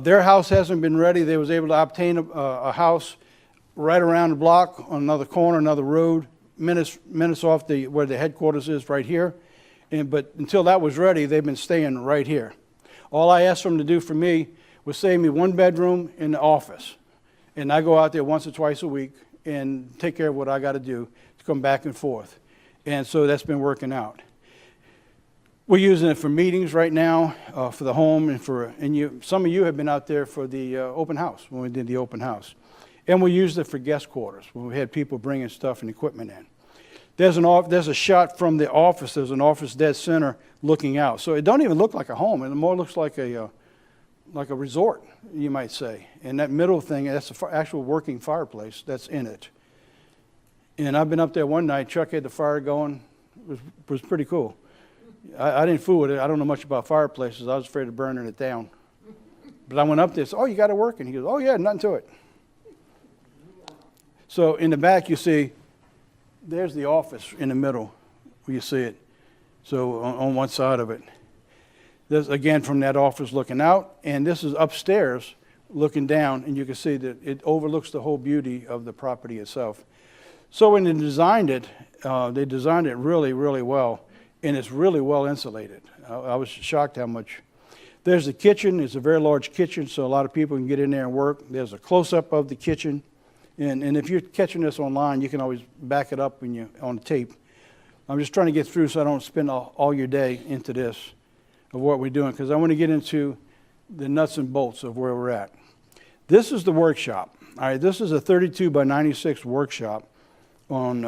Their house hasn't been ready. They was able to obtain a house right around the block on another corner, another road, minutes off where the headquarters is right here. But until that was ready, they've been staying right here. All I asked them to do for me was save me 1 bedroom in the office. And I go out there once or twice a week and take care of what I got to do to come back and forth. And so that's been working out. We're using it for meetings right now, for the home, and some of you have been out there for the open house, when we did the open house. And we used it for guest quarters, when we had people bringing stuff and equipment in. There's a shot from the office. There's an office dead center looking out. So it don't even look like a home. It more looks like a resort, you might say. And that middle thing, that's the actual working fireplace that's in it. And I've been up there one night. Chuck had the fire going. It was pretty cool. I didn't fool with it. I don't know much about fireplaces. I was afraid of burning it down. But I went up there and said, "Oh, you got it working?" He goes, "Oh, yeah, nothing to it." So in the back, you see, there's the office in the middle where you see it. So on one side of it. There's, again, from that office looking out. And this is upstairs looking down. And you can see that it overlooks the whole beauty of the property itself. So when they designed it really, really well. And it's really well insulated. I was shocked how much. There's the kitchen. It's a very large kitchen, so a lot of people can get in there and work. There's a close-up of the kitchen. And if you're catching this online, you can always back it up on the tape. I'm just trying to get through so I don't spend all your day into this, of what we're doing, because I want to get into the nuts and bolts of where we're at. This is the workshop. All right, this is a 32 by 96 workshop and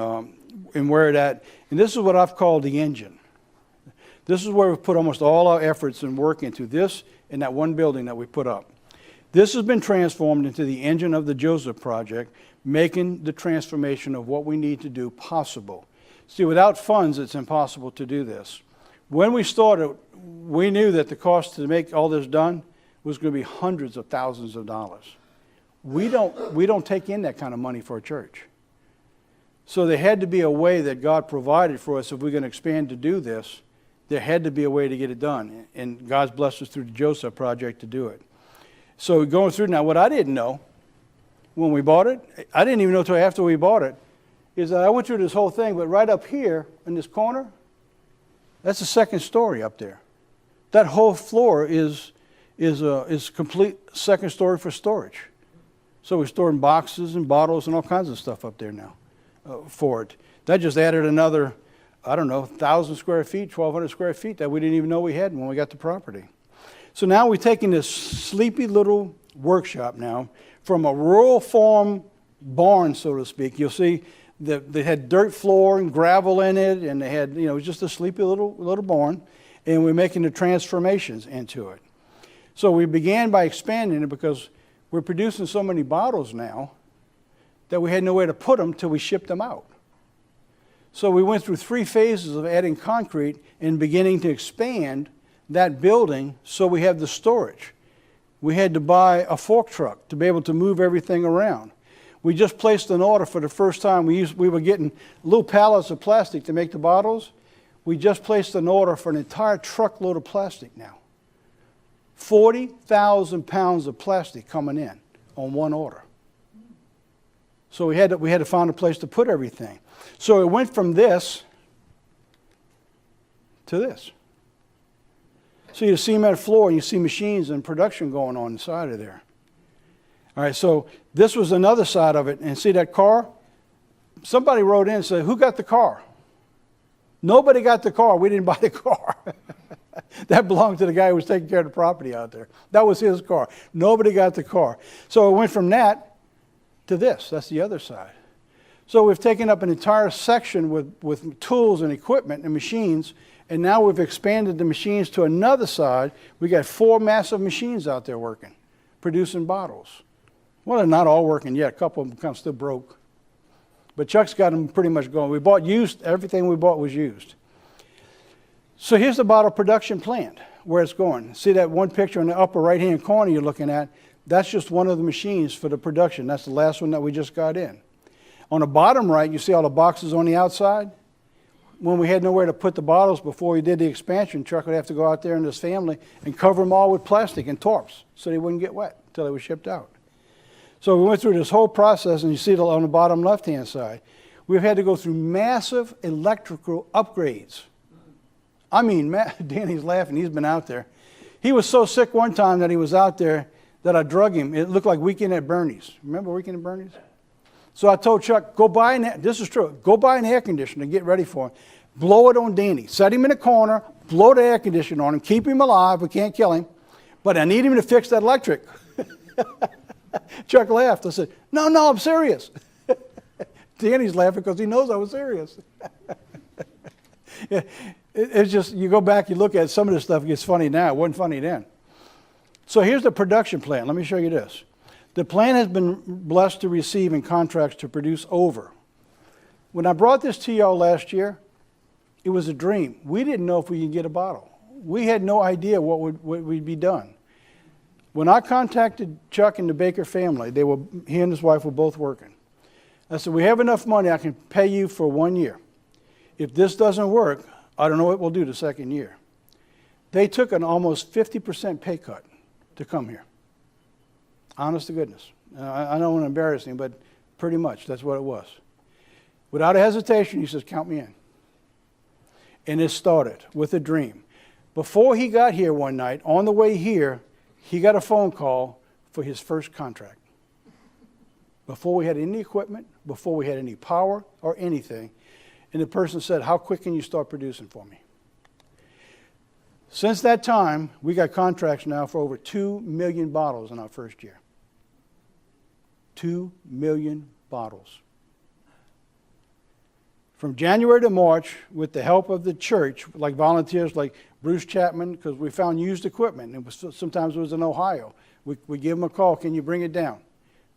where it at. And this is what I've called the engine. This is where we've put almost all our efforts and work into this and that one building that we put up. This has been transformed into the engine of the Joseph Project, making the transformation of what we need to do possible. See, without funds, it's impossible to do this. When we started, we knew that the cost to make all this done was going to be hundreds of thousands of dollars. We don't take in that kind of money for a church. So there had to be a way that God provided for us if we're going to expand to do this. There had to be a way to get it done. And God's blessed us through the Joseph Project to do it. So going through now, what I didn't know when we bought it, I didn't even know until after we bought it, is that I went through this whole thing, but right up here in this corner, that's the second story up there. That whole floor is complete second story for storage. So we're storing boxes and bottles and all kinds of stuff up there now for it. That just added another, 1,000 square feet, 1,200 square feet that we didn't even know we had when we got the property. So now we're taking this sleepy little workshop now from a rural farm barn, so to speak. You'll see that they had dirt floor and gravel in it, and they had, it was just a sleepy little barn, and we're making the transformations into it. So we began by expanding it because we're producing so many bottles now that we had nowhere to put them till we shipped them out. So we went through 3 phases of adding concrete and beginning to expand that building so we have the storage. We had to buy a fork truck to be able to move everything around. We just placed an order for the first time. We were getting little pallets of plastic to make the bottles. We just placed an order for an entire truckload of plastic now. 40,000 pounds of plastic coming in on one order. So we had to find a place to put everything. So it went from this to this. So you see cement floor and you see machines and production going on inside of there. All right, so this was another side of it. And see that car? Somebody wrote in and said, "Who got the car?" Nobody got the car. We didn't buy the car. That belonged to the guy who was taking care of the property out there. That was his car. Nobody got the car. So it went from that to this. That's the other side. So we've taken up an entire section with tools and equipment and machines, and now we've expanded the machines to another side. We got 4 massive machines out there working, producing bottles. Well, they're not all working yet. A couple of them kind of still broke. But Chuck's got them pretty much going. We bought used. Everything we bought was used. So here's the bottle production plant, where it's going. See that one picture in the upper right-hand corner you're looking at? That's just one of the machines for the production. That's the last one that we just got in. On the bottom right, you see all the boxes on the outside? When we had nowhere to put the bottles before we did the expansion, Chuck would have to go out there and his family and cover them all with plastic and tarps so they wouldn't get wet until they were shipped out. So we went through this whole process, and you see it on the bottom left-hand side. We've had to go through massive electrical upgrades. I mean, Danny's laughing. He's been out there. He was so sick one time that he was out there that I drug him. It looked like Weekend at Bernie's. Remember Weekend at Bernie's? So I told Chuck, go buy this is true, go buy an air conditioner and get ready for him. Blow it on Danny. Set him in a corner, blow the air conditioner on him, keep him alive. We can't kill him. But I need him to fix that electric. Chuck laughed. I said, no, I'm serious. Danny's laughing because he knows I was serious. It's just, you go back, you look at some of this stuff, it gets funny now. It wasn't funny then. So here's the production plan. Let me show you this. The plant has been blessed to receive in contracts to produce over. When I brought this to y'all last year, it was a dream. We didn't know if we could get a bottle. We had no idea what would be done. When I contacted Chuck and the Baker family, he and his wife were both working. I said, we have enough money, I can pay you for 1 year. If this doesn't work, I don't know what we'll do the second year. They took an almost 50% pay cut to come here. Honest to goodness. I don't want to embarrass him, but pretty much that's what it was. Without a hesitation, he says, count me in. And it started with a dream. Before he got here one night, on the way here, he got a phone call for his first contract. Before we had any equipment, before we had any power or anything. And the person said, how quick can you start producing for me? Since that time, we got contracts now for over 2 million bottles in our first year. 2 million bottles. From January to March, with the help of the church, like volunteers like Bruce Chapman, because we found used equipment. Sometimes it was in Ohio. We give them a call, can you bring it down?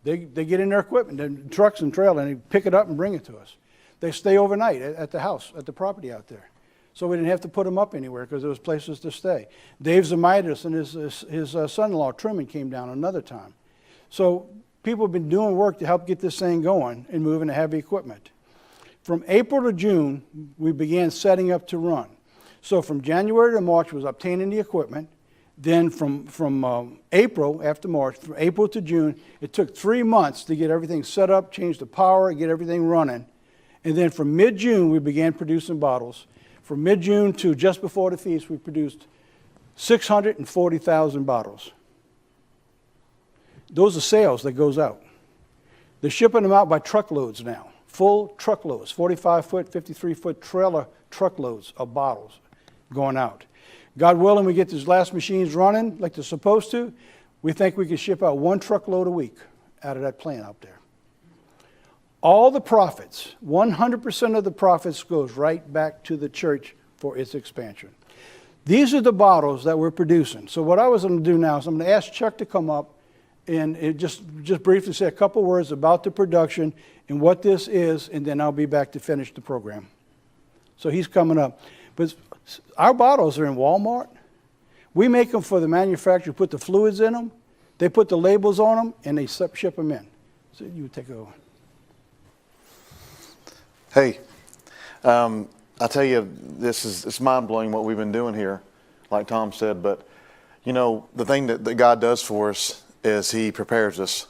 They get in their equipment, their trucks and trailer, and they pick it up and bring it to us. They stay overnight at the house, at the property out there. So we didn't have to put them up anywhere because there was places to stay. Dave Zamitis and his son-in-law, Truman, came down another time. So people have been doing work to help get this thing going and moving the heavy equipment. From April to June, we began setting up to run. So from January to March was obtaining the equipment. Then from April, after March, from April to June, it took 3 months to get everything set up, change the power, get everything running. And then from mid-June, we began producing bottles. From mid-June to just before the feast, we produced 640,000 bottles. Those are sales that goes out. They're shipping them out by truckloads now. Full truckloads, 45-foot, 53-foot trailer truckloads of bottles going out. God willing, we get these last machines running like they're supposed to. We think we can ship out 1 truckload a week out of that plant out there. All the profits, 100% of the profits goes right back to the church for its expansion. These are the bottles that we're producing. So what I was going to do now is I'm going to ask Chuck to come up and just briefly say a couple words about the production and what this is, and then I'll be back to finish the program. So he's coming up. But our bottles are in Walmart. We make them for the manufacturer, put the fluids in them, they put the labels on them, and they ship them in. So you take it over. Hey, I tell you, it's mind-blowing what we've been doing here, like Tom said, but you know, the thing that God does for us is He prepares us.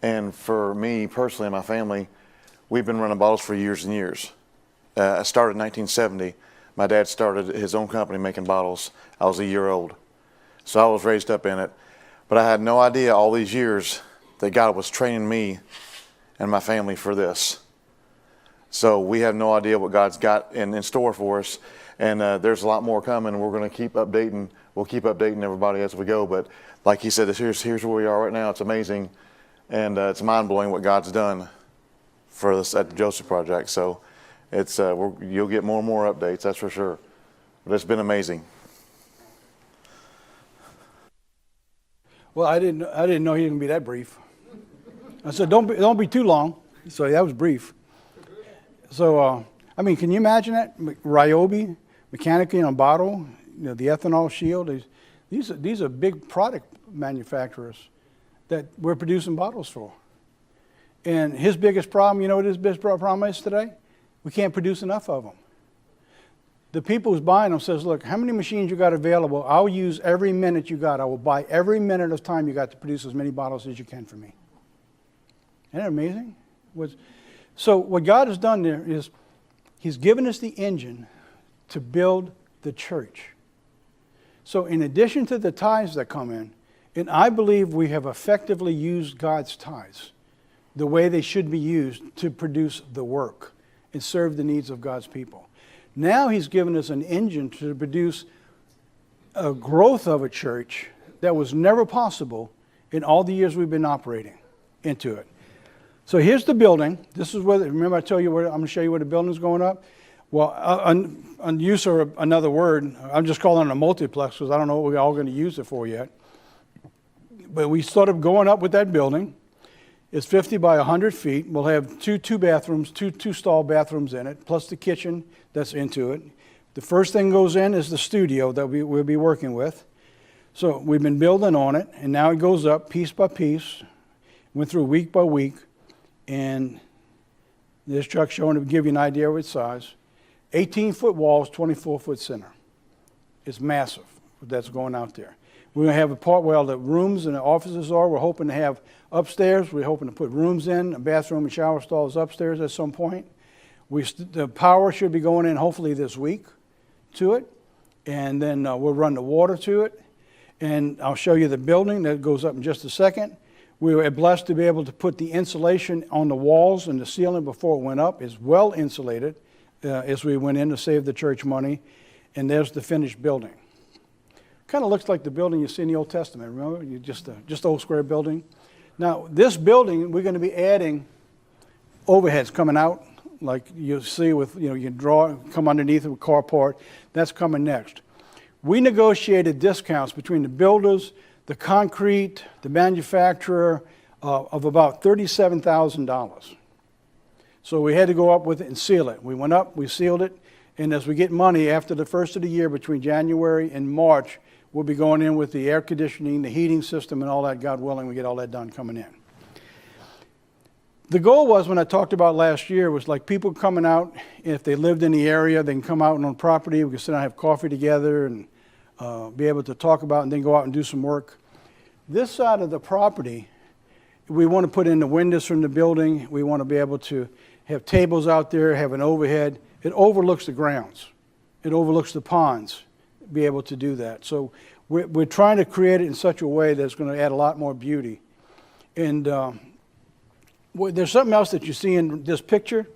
And for me personally and my family, we've been running bottles for years and years. I started in 1970. My dad started his own company making bottles. I was a year old. So I was raised up in it. But I had no idea all these years that God was training me and my family for this. So we have no idea what God's got in store for us. And there's a lot more coming. We're going to keep updating. We'll keep updating everybody as we go. But like he said, here's where we are right now. It's amazing. And it's mind-blowing what God's done for us at the Joseph Project. So it's you'll get more and more updates, that's for sure. But it's been amazing. Well, I didn't know he was going to be that brief. I said, don't be too long. So that was brief. So, I mean, can you imagine that? Ryobi, mechanically in a bottle, the ethanol shield. These are big product manufacturers that we're producing bottles for. And his biggest problem, you know what his biggest problem is today? We can't produce enough of them. The people who's buying them says, look, how many machines you got available? I'll use every minute you got. I will buy every minute of time you got to produce as many bottles as you can for me. Isn't that amazing? So what God has done there is he's given us the engine to build the church. So in addition to the tithes that come in, and I believe we have effectively used God's tithes the way they should be used to produce the work and serve the needs of God's people. Now he's given us an engine to produce a growth of a church that was never possible in all the years we've been operating into it. So here's the building. This is where, remember I told you where, I'm going to show you where the building's going up? Well, use of another word, I'm just calling it a multiplex because I don't know what we're all going to use it for yet. But we started going up with that building. It's 50 by 100 feet. We'll have two bathrooms, two stall bathrooms in it, plus the kitchen that's into it. The first thing goes in is the studio that we'll be working with. So we've been building on it, and now it goes up piece by piece. Went through week by week, and this truck's showing to give you an idea of its size. 18-foot walls, 24-foot center. It's massive that's going out there. We're going to have a part where all the rooms and the offices are. We're hoping to have upstairs. We're hoping to put rooms in, a bathroom and shower stalls upstairs at some point. The power should be going in hopefully this week to it. And then we'll run the water to it. And I'll show you the building that goes up in just a second. We were blessed to be able to put the insulation on the walls and the ceiling before it went up. It's well insulated as we went in to save the church money. And there's the finished building. Kind of looks like the building you see in the Old Testament, remember? Just old square building. Now, this building, we're going to be adding overheads coming out, like you'll see with, you come underneath with carport. That's coming next. We negotiated discounts between the builders, the concrete, the manufacturer of about $37,000. So we had to go up with it and seal it. We went up, we sealed it, and as we get money after the first of the year, between January and March, we'll be going in with the air conditioning, the heating system, and all that, God willing, we get all that done coming in. The goal was, when I talked about last year, was like people coming out, if they lived in the area, they can come out on property, we can sit down and have coffee together and be able to talk about and then go out and do some work. This side of the property, we want to put in the windows from the building. We want to be able to have tables out there, have an overhead. It overlooks the grounds. It overlooks the ponds, be able to do that. So we're trying to create it in such a way that's going to add a lot more beauty. And there's something else that you see in this picture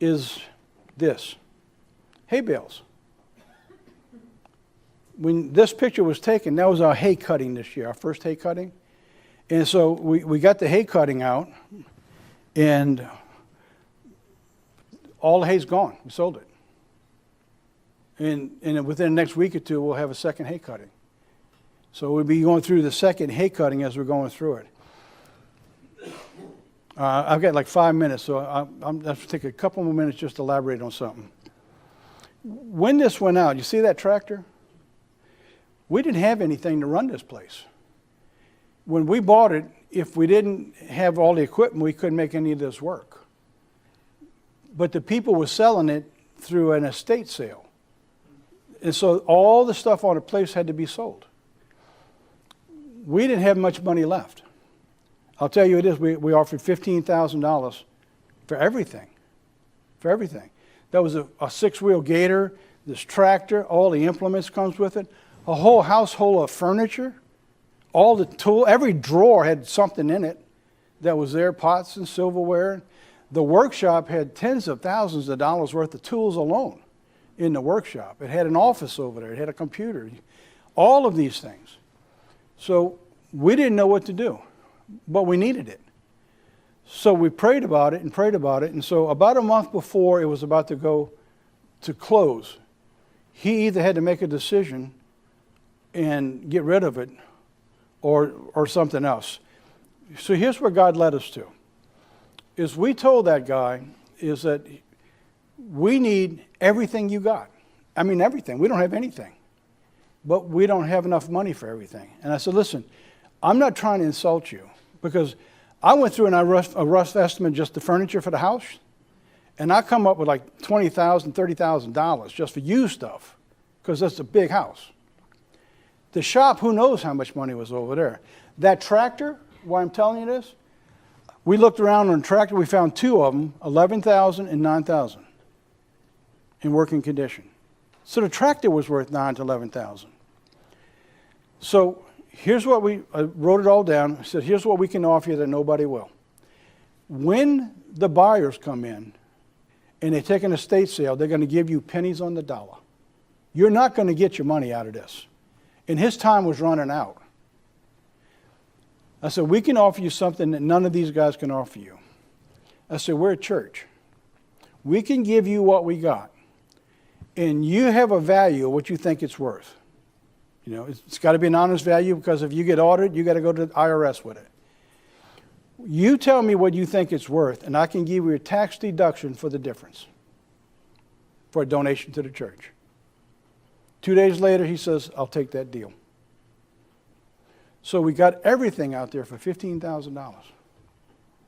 is this, hay bales. When this picture was taken, that was our hay cutting this year, our first hay cutting. And so we got the hay cutting out, and all the hay's gone. We sold it. And within the next week or two, we'll have a second hay cutting. So we'll be going through the second hay cutting as we're going through it. I've got like 5 minutes, so I'm going to take a couple more minutes just to elaborate on something. When this went out, you see that tractor? We didn't have anything to run this place. When we bought it, if we didn't have all the equipment, we couldn't make any of this work. But the people were selling it through an estate sale. And so all the stuff on the place had to be sold. We didn't have much money left. I'll tell you it is, we offered $15,000 for everything. For everything. That was a six-wheel gator, this tractor, all the implements comes with it, a whole household of furniture, all the tool, every drawer had something in it that was there, pots and silverware. The workshop had tens of thousands of dollars worth of tools alone in the workshop. It had an office over there. It had a computer. All of these things. So we didn't know what to do, but we needed it. So we prayed about it and prayed about it. And so about a month before it was about to go to close, he either had to make a decision and get rid of it or something else. So here's where God led us to. Is we told that guy is that we need everything you got. I mean, everything. We don't have anything. But we don't have enough money for everything. And I said, listen, I'm not trying to insult you, because I went through and a rough estimate just the furniture for the house, and I come up with like $20,000, $30,000 just for used stuff, because that's a big house. The shop, who knows how much money was over there. That tractor, why I'm telling you this, we looked around on the tractor, we found two of them, $11,000 and $9,000 in working condition. So the tractor was worth $9,000 to $11,000. So here's what I wrote it all down. I said, here's what we can offer you that nobody will. When the buyers come in and they take an estate sale, they're going to give you pennies on the dollar. You're not going to get your money out of this. And his time was running out. I said, we can offer you something that none of these guys can offer you. I said, we're a church. We can give you what we got, and you have a value of what you think it's worth. You know, it's got to be an honest value, because if you get audited, you got to go to the IRS with it. You tell me what you think it's worth, and I can give you a tax deduction for the difference for a donation to the church. 2 days later, he says, I'll take that deal. So we got everything out there for $15,000.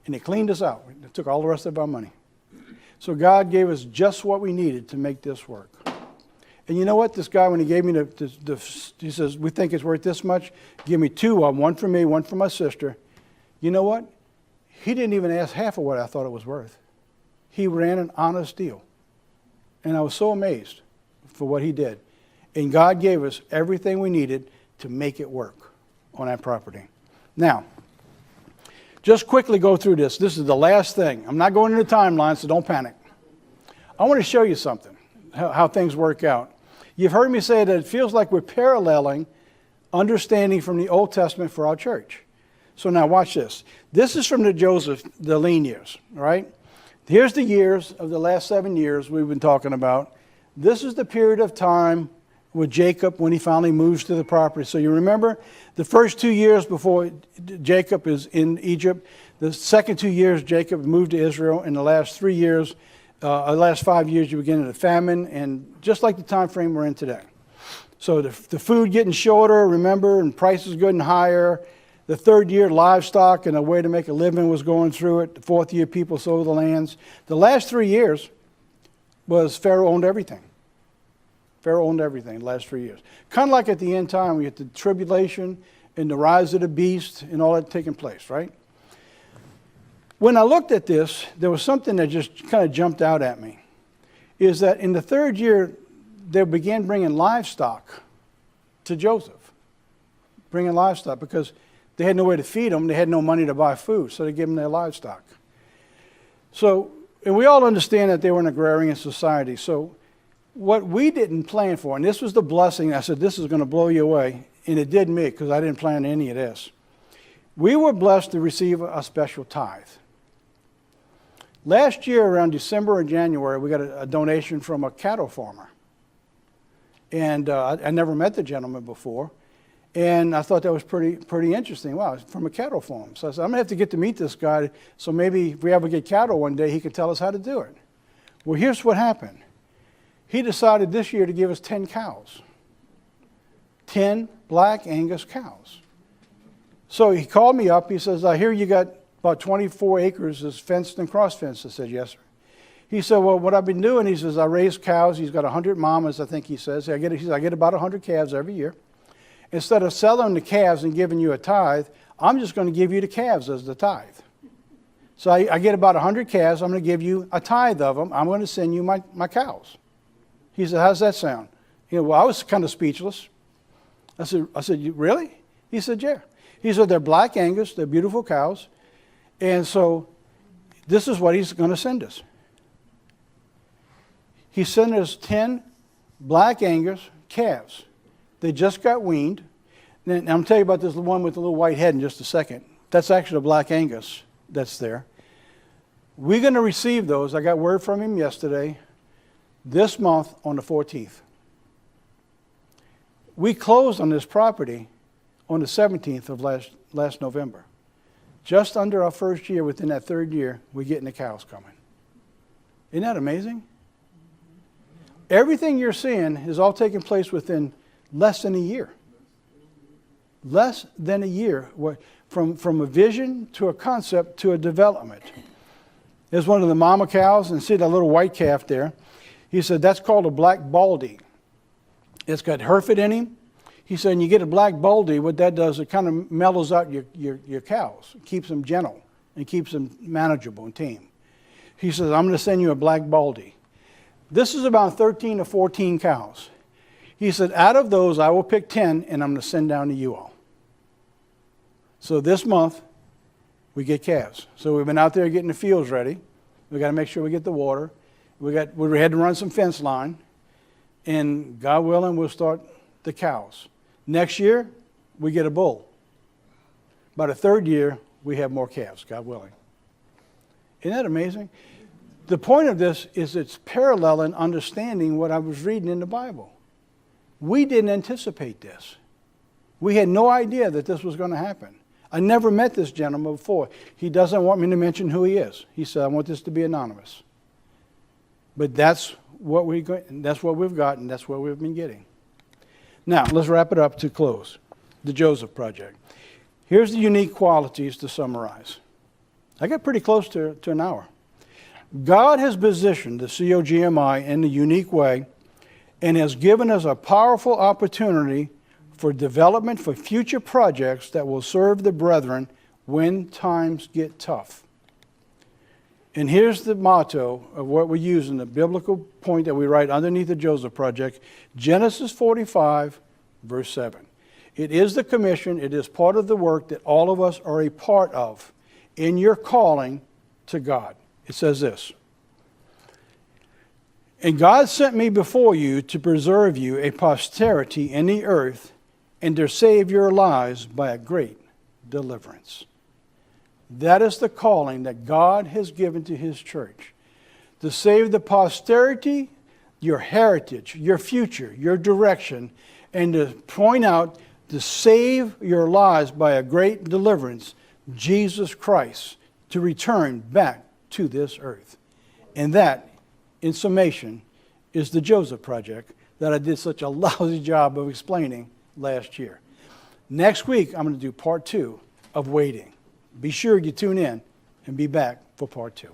And they cleaned us out. They took all the rest of our money. So God gave us just what we needed to make this work. And you know what? This guy, when he gave me he says, we think it's worth this much. Give me two of them, one for me, one for my sister. You know what? He didn't even ask half of what I thought it was worth. He ran an honest deal. And I was so amazed for what he did. And God gave us everything we needed to make it work on that property. Now, just quickly go through this. This is the last thing. I'm not going into the timeline, so don't panic. I want to show you something, how things work out. You've heard me say that it feels like we're paralleling understanding from the Old Testament for our church. So now watch this. This is from the lean years, all right? Here's the years of the last 7 years we've been talking about. This is the period of time with Jacob when he finally moves to the property. So you remember the first 2 years before Jacob is in Egypt, the second 2 years Jacob moved to Israel, and the last 3 years, last 5 years you begin in a famine, and just like the time frame we're in today. So the food getting shorter, remember, and prices getting higher. The third year, livestock and a way to make a living was going through it. The fourth year, people sold the lands. The last 3 years was Pharaoh owned everything. Pharaoh owned everything the last 3 years. Kind of like at the end time, we get the tribulation and the rise of the beast and all that taking place, right? When I looked at this, there was something that just kind of jumped out at me, is that in the third year, they began bringing livestock to Joseph. Bringing livestock because they had no way to feed them. They had no money to buy food, so they gave them their livestock. So, and we all understand that they were an agrarian society. So what we didn't plan for, and this was the blessing, I said, this is going to blow you away, and it did me because I didn't plan any of this. We were blessed to receive a special tithe. Last year, around December and January, we got a donation from a cattle farmer. And I never met the gentleman before. And I thought that was pretty interesting. Wow, it's from a cattle farm. So I said, I'm going to have to get to meet this guy, so maybe if we ever get cattle one day, he could tell us how to do it. Well, here's what happened. He decided this year to give us 10 cows. 10 black Angus cows. So he called me up. He says, I hear you got about 24 acres is fenced and cross-fenced. I said, yes, sir. He said, well, what I've been doing, he says, I raise cows. He's got 100 mamas, I think he says. I get about 100 calves every year. Instead of selling the calves and giving you a tithe, I'm just going to give you the calves as the tithe. So I get about 100 calves. I'm going to give you a tithe of them. I'm going to send you my cows. He said, how's that sound? You know, well, I was kind of speechless. I said, you really? He said, yeah. He said, they're black Angus. They're beautiful cows. And so this is what he's going to send us. He sent us 10 black Angus calves. They just got weaned. And I'm going to tell you about this one with the little white head in just a second. That's actually a black Angus that's there. We're going to receive those. I got word from him yesterday, this month on the 14th. We closed on this property on the 17th of last November. just under our first year, within that third year, we're getting the cows coming. Isn't that amazing? Everything you're seeing is all taking place within less than a year. Less than a year. From a vision to a concept to a development. There's one of the mama cows, and see that little white calf there. He said that's called a black baldy. It's got Hereford in him. He said when you get a black baldy, what that does, it kind of mellows out your cows. It keeps them gentle and keeps them manageable and tame. He says, I'm going to send you a black baldy. This is about 13 to 14 cows. He said, out of those, I will pick 10, and I'm going to send down to you all. So this month, we get calves. So we've been out there getting the fields ready. We got to make sure we get the water. We had to run some fence line. And God willing, we'll start the cows. Next year, we get a bull. By the third year, we have more calves, God willing. Isn't that amazing? The point of this is it's paralleling understanding what I was reading in the Bible. We didn't anticipate this. We had no idea that this was going to happen. I never met this gentleman before. He doesn't want me to mention who he is. He said, I want this to be anonymous. But that's what we've got, and that's what we've been getting. Now, let's wrap it up to close. The Joseph Project. Here's the unique qualities to summarize. I got pretty close to an hour. God has positioned the COGMI in a unique way and has given us a powerful opportunity for development for future projects that will serve the brethren when times get tough. And here's the motto of what we use in the biblical point that we write underneath the Joseph Project, Genesis 45, verse 7. It is the commission, it is part of the work that all of us are a part of in your calling to God. It says this, and God sent me before you to preserve you a posterity in the earth and to save your lives by a great deliverance. That is the calling that God has given to his church. To save the posterity, your heritage, your future, your direction, and to point out to save your lives by a great deliverance, Jesus Christ, to return back to this earth. And that, in summation, is the Joseph Project that I did such a lousy job of explaining last year. Next week, I'm going to do part 2 of waiting. Be sure you tune in and be back for part 2.